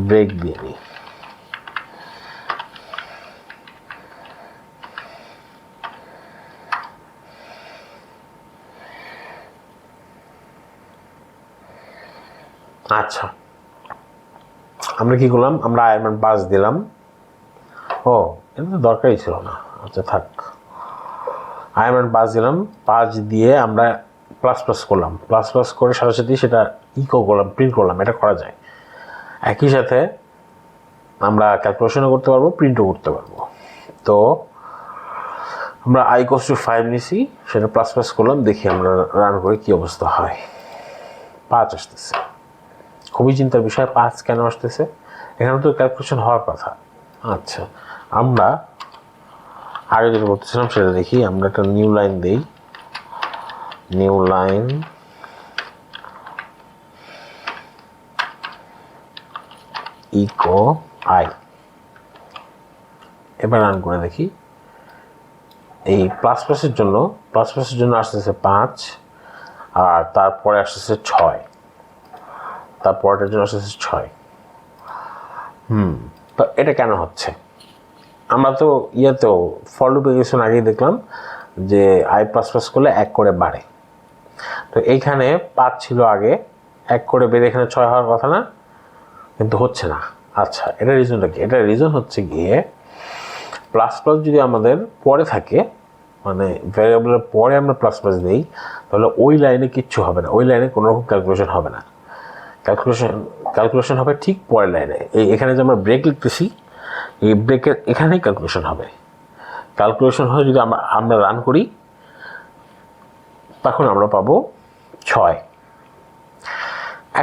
ব্রেক দিয়ে নিই। আচ্ছা, আমরা কি করলাম? আমরা আয়ের মান 5 দিলাম। ও, এটা তো দরকারই ছিল না। আচ্ছা থাক, আয়ের মান 5 দিলাম। 5 দিয়ে আমরা প্লাস প্লাস করলাম, প্লাস প্লাস করে সাথে সাথে সেটা ইকো করলাম, প্রিন্ট করলাম। এটা করা যায়। একই সাথে আমরা ক্যালকুলেশনও করতে পারবো, প্রিন্টও করতে পারবো। তো আমরা i equals to 5 নিছি, সেটা প্লাস প্লাস করলাম, দেখি আমরা রান করে কি অবস্থা হয়। 5 আসতেছে। খুবই চিন্তার বিষয়, 5 কেন আসতেছে? এখানে তো ক্যালকুলেশন হওয়ার কথা। আচ্ছা, আমরা আগে যেটা বলতেছিলাম সেটা দেখি। আমরা একটা নিউ লাইন দিই, নিউ লাইন ইকো i। এবার রান করে দেখি এই প্লাস প্লাসের জন্য আসতেছে 5, আর তারপরে আসতেছে 6, তারপরটার জন্য আসতেছে 6। তো এটা কেন হচ্ছে? আমরা তো ফর লুপে কিছুক্ষণ আগেই দেখলাম যে i প্লাস প্লাস করলে 1 করে বাড়ে। তো এইখানে 5 ছিল আগে, 1 করে বেড়ে এখানে 6 হওয়ার কথা না, কিন্তু হচ্ছে না। আচ্ছা, এটা রিজনটা কি? এটা রিজন হচ্ছে গিয়ে প্লাস প্লাস যদি আমাদের পরে থাকে, মানে ভ্যারিয়েবলের পরে আমরা প্লাস প্লাস দিই, তাহলে ওই লাইনে কিচ্ছু হবে না, ওই লাইনে কোনো রকম ক্যালকুলেশন হবে না। ক্যালকুলেশন হবে ঠিক পরের লাইনে। এখানে যে আমরা ব্রেক লিখতেছি, এই ব্রেকের এখানেই ক্যালকুলেশন হবে। ক্যালকুলেশন হয়ে যদি আমরা রান করি, তখন আমরা পাবো 6।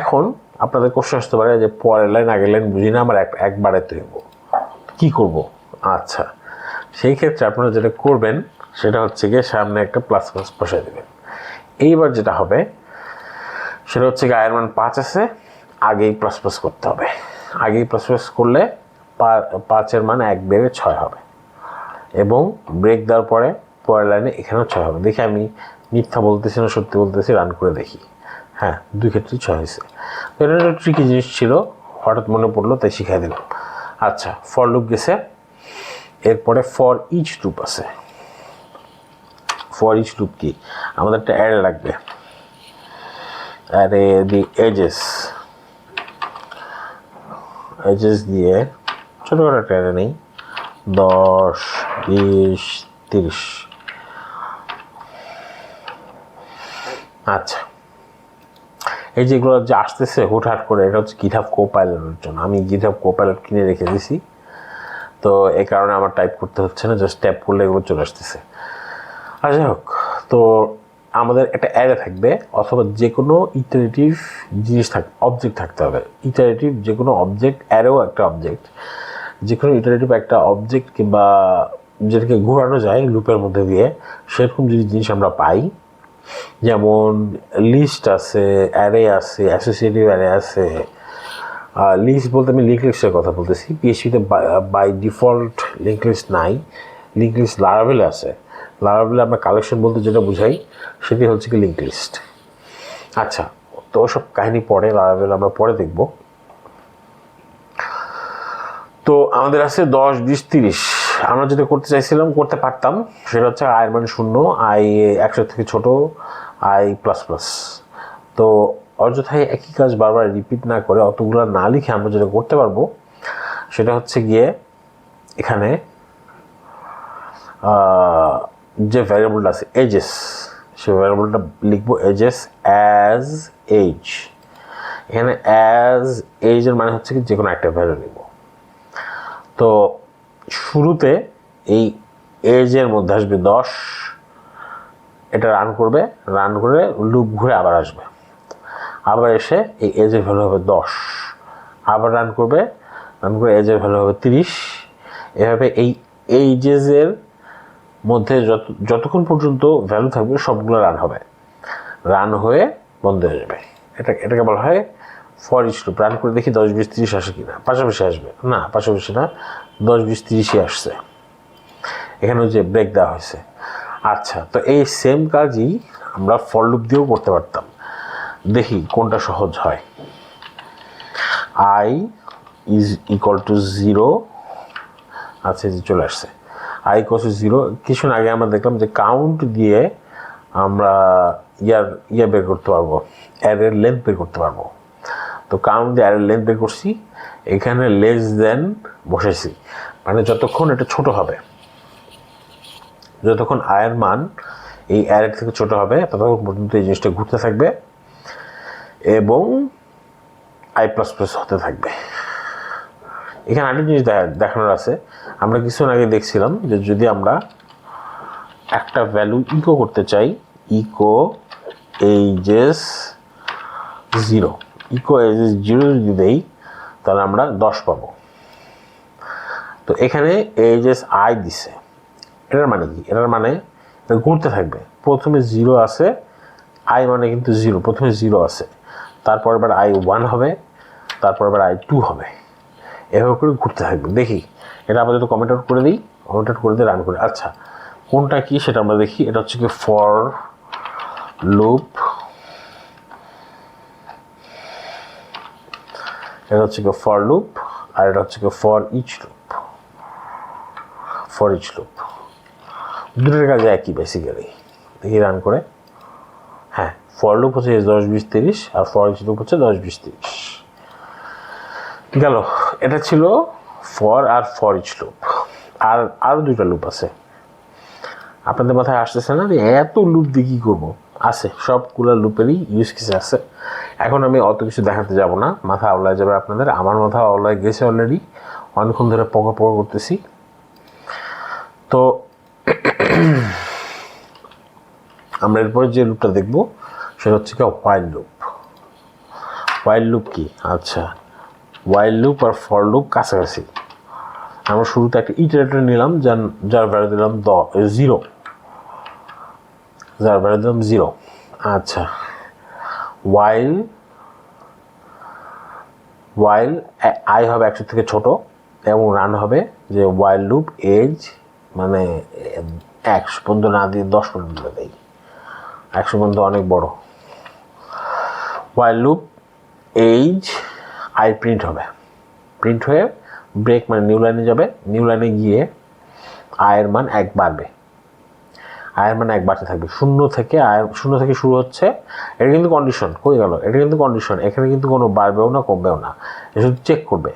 এখন আপনাদের কোশ্চেন আসতে পারে যে পরের লাইন আগের লাইন বুঝি না, আমার একবারে তৈব, কী করব? আচ্ছা, সেই ক্ষেত্রে আপনারা যেটা করবেন সেটা হচ্ছে গিয়ে সামনে একটা প্লাস প্লাস বসাই দেবেন। এইবার যেটা হবে সেটা হচ্ছে গিয়ে আয়ের মান 5 আছে, আগেই প্লাস প্লাস করতে হবে। আগেই প্লাস প্লাস করলে 5-এর মান 1 বেড়ে 6 হবে, এবং ব্রেক দেওয়ার পরে পরের লাইনে এখানেও 6 হবে। দেখি আমি মিথ্যা বলতেছি না সত্যি বলতেছি, রান করে দেখি। হ্যাঁ, দুই ক্ষেত্রেই 6 হয়েছে। তো এটা একটা ট্রিকি জিনিস ছিল, হঠাৎ মনে পড়লো তাই শিখাই দিলাম। আচ্ছা, ফর লুপ গেছে, এরপরে ফর ইচ লুপ আছে। ফর ইচ লুপ কি? আমাদের একটা অ্যারে লাগবে, অ্যারে দি এজেস দিয়ে ছোটোখাটো একটা অ্যারে নেই, 10, 20, 30। আচ্ছা, এই যেগুলো যে আসতেছে হুটহাট করে, এটা হচ্ছে গিটহাব কোপাইলটের জন্য। আমি গিটহাব কোপাইলট কিনে রেখে দিয়েছি, তো এই কারণে আমার টাইপ করতে হচ্ছে না, জাস্ট ট্যাপ করলে এগুলো চলে আসতেছে। আর যাই হোক, তো আমাদের একটা অ্যারে থাকবে, অথবা যে কোনো ইটারেটিভ জিনিস অবজেক্ট থাকতে হবে। ইটারেটিভ যে কোনো অবজেক্ট, অ্যারেও একটা অবজেক্ট, যে কোনো ইটারেটিভ একটা অবজেক্ট, কিংবা যেটাকে ঘোরানো যায় লুপের মধ্যে দিয়ে, সেরকম যদি জিনিস আমরা পাই, যেমন লিস্ট আছে, অ্যারে আছে, অ্যাসোসিয়েটিভ অ্যারে আছে। লিস্ট বলতে আমি লিঙ্ক লিস্টের কথা বলতেছি। পিএইচপিতে বাই ডিফল্ট লিঙ্ক লিস্ট নাই, লিঙ্ক লিস্ট লারাভেলে আছে। লারাভেলে আমরা কালেকশন বলতে যেটা বুঝাই সেটি হচ্ছে কি লিঙ্ক লিস্ট। আচ্ছা, তো ওসব কাহিনী পরে, লারাভেল আমরা পরে দেখব। তো আমাদের আছে 10, 20, 30। আমরা যেটা করতে চাইছিলাম, করতে পারতাম, সেটা হচ্ছে আয়ের মান 0, আই 100 থেকে ছোটো, আই প্লাস প্লাস। তো অযথায় একই কাজ বারবার রিপিট না করে, অতগুলো না লিখে আমরা যেটা করতে পারবো সেটা হচ্ছে গিয়ে এখানে যে ভ্যারিয়েবলটা আছে এজেস, সে ভ্যারিয়েবলটা লিখবো এজেস অ্যাজ এজ। এখানে অ্যাজ এজের মানে হচ্ছে কি যে কোনো একটা ভ্যালু নিব। তো শুরুতে এই এজের মধ্যে আসবে 10, এটা রান করবে, রান করে লুপ ঘুরে আবার আসবে, আবার এসে এই এজের ভ্যালু হবে 10, আবার রান করে এজের ভ্যালু হবে 30। এভাবে এই এইজেসের মধ্যে যতক্ষণ পর্যন্ত ভ্যালু থাকবে সবগুলো রান হবে, রান হয়ে বন্ধ হয়ে যাবে। এটাকে বলা হয় ফর ইচ লুপ। রান করে দেখি 10, 20, 30 আসে কিনা। পাশাপাশি আসবে না, পাশাপাশি না, 10, 20, 30ই আসছে। এখানে যে ব্রেক দেওয়া হয়েছে। আচ্ছা, তো এই সেম কাজই আমরা ফর লুপ দিয়েও করতে পারতাম। দেখি কোনটা সহজ হয়। I is equal to 0। আচ্ছা, যে চলে আসছে আই ইকুয়াল টু 0। কিছুক্ষণ আগে আমরা দেখলাম যে কাউন্ট দিয়ে আমরা বের করতে পারবো, অ্যারের লেন্থ বের করতে পারবো। তো কাউন্ট দিয়ে অ্যারের লেন্থ বের করছি, এখানে লেস দেন বসেছি, মানে যতক্ষণ এটা ছোট হবে, যতক্ষণ আয়ের মান এই অ্যারের থেকে ছোট হবে ততক্ষণ পর্যন্ত এই জিনিসটা ঘুরতে থাকবে এবং আই প্লাস প্লাস হতে থাকবে। এখানে আরেকটা জিনিস দেখানোর আছে। আমরা কিছুক্ষণ আগে দেখছিলাম যে যদি আমরা একটা ভ্যালু ইকো করতে চাই, ইকো এইজেস 0, ইকো এইজেস 0 যদি দেই তাহলে আমরা 10 পাবো। তো এখানে এইজেস আই দিছে, এটার মানে কি? এটার মানে এটা ঘুরতে থাকবে। প্রথমে 0 আছে, আই মানে কিন্তু 0, প্রথমে 0 আছে, তারপর এবার আই 1 হবে, তারপর এবার আই 2 হবে, এভাবে করে ঘুরতে থাকবে। দেখি এটা আপাতত কমেন্ট আউট করে দিই, কমেন্ট আউট করে দিয়ে রান করে। আচ্ছা, কোনটা কি সেটা আমরা দেখি। এটা হচ্ছে কি ফর লুপ, এটা হচ্ছে কি ফর লুপ, আর এটা হচ্ছে কি for each loop. For each loop দুটোর কাজে একই বেসিক্যালি। দেখি রান করে। হ্যাঁ, ফর লুপ হচ্ছে 10 20 30 আর ফর ইচ লুপ হচ্ছে 10 20 30 গেল। এটা ছিল ফর আর ফর ইচ লুপ। আর আরও দুইটা লুপ আছে, আপনাদের মাথায় আসতেছে না যে এত লুপ দিয়ে কী করবো? আছে, সবগুলো লুপেরই ইউজ কেস আছে। এখন আমি অত কিছু দেখাতে যাব না, মাথা আওলায় যাবে আপনাদের। আমার মাথা আওলায় গেছে অলরেডি, অনেকক্ষণ ধরে পকা করতেছি। তো আমরা এরপরে যে লুপটা দেখবো সেটা হচ্ছে কি হোয়াইল লুপ। হোয়াইল লুপ কি? আচ্ছা, হোয়াইল লুপ আর ফর লুপ কাছাকাছি। আমরা শুরুতে একটা ইটারেটর নিলাম, যার ভ্যালু দিলাম 0, যার ভ্যালু দিলাম 0। আচ্ছা, ওয়াইল আই হবে 100 থেকে ছোট এবং রান হবে যে ওয়াইল লুপ এজ মানে 100 পর্যন্ত না দিয়ে 10 পর্যন্ত দেয়। 100 পর্যন্ত অনেক বড়। ওয়াইল লুপ এজ আই প্রিন্ট হবে, প্রিন্ট হয়ে ব্রেক মানে নিউ লাইনে যাবে। নিউ লাইনে গিয়ে আয়ের মান 1 বাড়বে, আয়ের মান 1 বাড়তে থাকবে। শূন্য থেকে শুরু হচ্ছে। এটা কিন্তু কন্ডিশন। কই গেল? এটা কিন্তু কন্ডিশন। এখানে কিন্তু কোনো বাড়বেও না কমবেও না, এটা শুধু চেক করবে।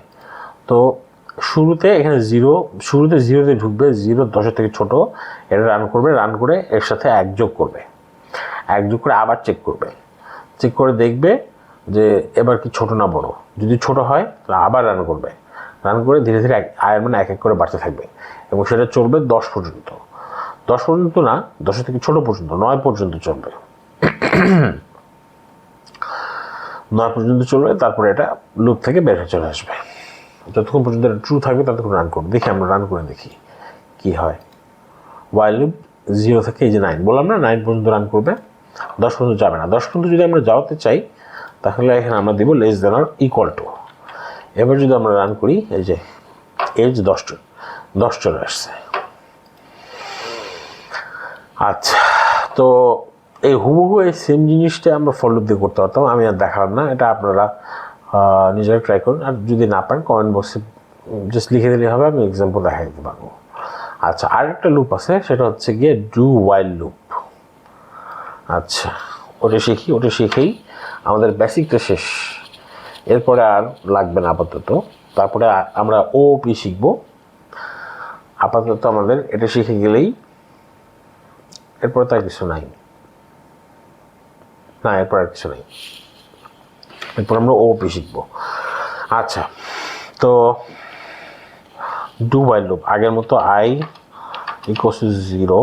তো শুরুতে এখানে 0, শুরুতে 0-তে ঢুকবে, 0 10 থেকে ছোট। এটা রান করবে, রান করে এর সাথে 1 যোগ করবে, 1 যোগ করে আবার চেক করবে। চেক করে দেখবে যে এবার কি ছোট না বড়। যদি ছোট হয় তাহলে আবার রান করবে, রান করে ধীরে ধীরে আয়ের মান 1 করে বাড়তে থাকবে এবং সেটা চলবে 10 পর্যন্ত। 10 পর্যন্ত না, 10 থেকে ছোট পর্যন্ত 9 পর্যন্ত চলবে। 9 পর্যন্ত চলবে, তারপরে এটা লুপ থেকে বের হয়ে চলে আসবে। যতক্ষণ পর্যন্ত এটা ট্রু থাকবে ততক্ষণ রান করবে। দেখি, আমরা রান করে দেখি কি হয়। ওয়াইল লুপ 0 থেকে এই যে 9 বললাম না, 9 পর্যন্ত রান করবে, 10 পর্যন্ত যাবে না। 10 পর্যন্ত যদি আমরা যাওয়াতে চাই তাহলে এখানে আমরা দিব less than or equal to. এবার যদি আমরা রান করি, এই যে এজ 10 চলে আসছে। আচ্ছা, তো এই হুবহু এই সেম জিনিসটা আমরা ফর লুপ দিয়ে করতে পারতাম। আমি আর দেখালাম না, এটা আপনারা নিজেরা ট্রাই করুন। আর যদি না পারেন কমেন্ট বক্সে জাস্ট লিখে দিলে হবে, আমি এক্সাম্পল দেখা দিতে পারবো। আচ্ছা, আরেকটা লুপ আছে, সেটা হচ্ছে গিয়ে ডু ওয়াইল লুপ। আচ্ছা, ওটা শিখেই আমাদের বেসিকটা শেষ। এরপরে আর লাগবে না আপাতত। তারপরে আমরা ওপি শিখব। আপাতত আমাদের এটা শিখে গেলেই, এরপরে তার কিছু নাই, না এরপর আর কিছু নেই। এরপর আমরা ওপি শিখব। আচ্ছা, তো ডু ওয়াইল লুপ আগের মতো আই ইকুয়ালস টু 0।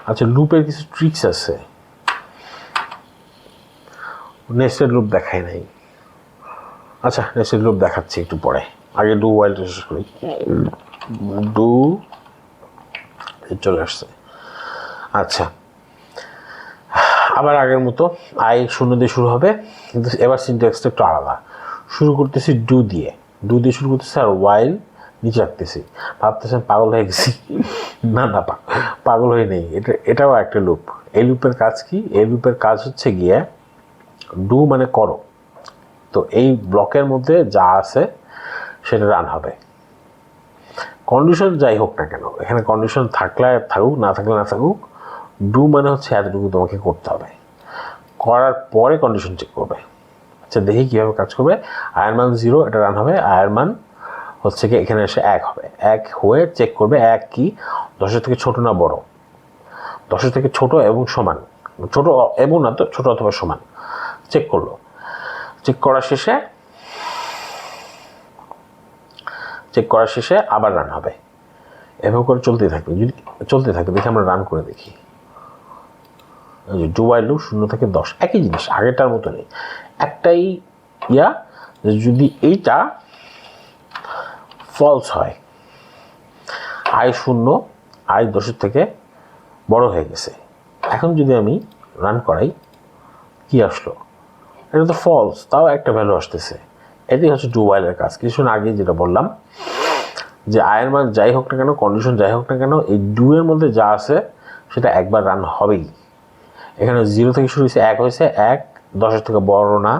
আচ্ছা, লুপের কিছু ট্রিক্স আছে, নেস্টেড লুপ দেখাই নাই। আচ্ছা, নেস্টেড লুপ দেখাচ্ছি একটু পরে, আগে ডু ওয়াইলটা শেষ করি। ডু চলে আসছে। আচ্ছা, আবার আগের মতো আই 0 দিয়ে শুরু হবে, কিন্তু এবার সিনট্যাক্সটা একটু আলাদা। শুরু করতেছি ডু দিয়ে শুরু করতেছি, আর ওয়াইল নিচে রাখতেছি। ভাবতেছেন পাগল হয়ে গেছি? না, পাগল হয়ে নেই। এটাও একটা লুপ। এই লুপের কাজ কি? এই লুপের কাজ হচ্ছে গিয়ে ডু মানে করো। তো এই ব্লকের মধ্যে যা আছে সেটা রান হবে, কন্ডিশন যাই হোক না কেন। এখানে কন্ডিশন থাকলে থাকুক, না থাকলে না থাকুক, ডু মানে হচ্ছে এতটুকু তোমাকে করতে হবে। করার পরে কন্ডিশন চেক করবে। আচ্ছা, দেখি কীভাবে কাজ করবে। আয়ের মান 0, এটা রান হবে। আয়ের মান হচ্ছে কি এখানে এসে 1 হবে। 1 হয়ে চেক করবে 1 কি 10 থেকে ছোট না বড়। 10 থেকে ছোট এবং সমান, ছোট এবং না তো ছোট অথবা সমান। চেক করলো, চেক করার শেষে আবার রান হবে। এভাবে করে চলতেই থাকবে। যদি চলতে থাকে, দেখি আমরা রান করে দেখি। ডু ওয়াইল লুপ 0 থেকে 10 একই জিনিস, আগেরটার মতো নেই। একটাই যদি এইটা ফলস হয়, আই 0, আই 10 থেকে বড় হয়ে গেছে। এখন যদি আমি রান করাই, কি আসলো? এটা তো ফলস, তাও একটা ভ্যালু আসতেছে। এটাই হচ্ছে ডু ওয়াইলের কাজ। কিছুক্ষণ আগে যেটা বললাম যে আয়ের মান যাই হোক না কেন, কন্ডিশন যাই হোক না কেন, এই ডু এর মধ্যে যা আছে সেটা একবার রান হবেই। এখানে 0 থেকে শুরু হয়েছে 1 হয়েছে, 1 10-এর থেকে বড় না,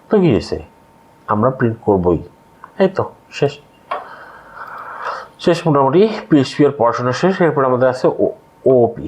তো কী হয়েছে, আমরা প্রিন্ট করবই। এই তো শেষ শেষ মোটামুটি পিএইচপি এর পড়াশোনা শেষ। এরপর আমাদের আছে ওপি।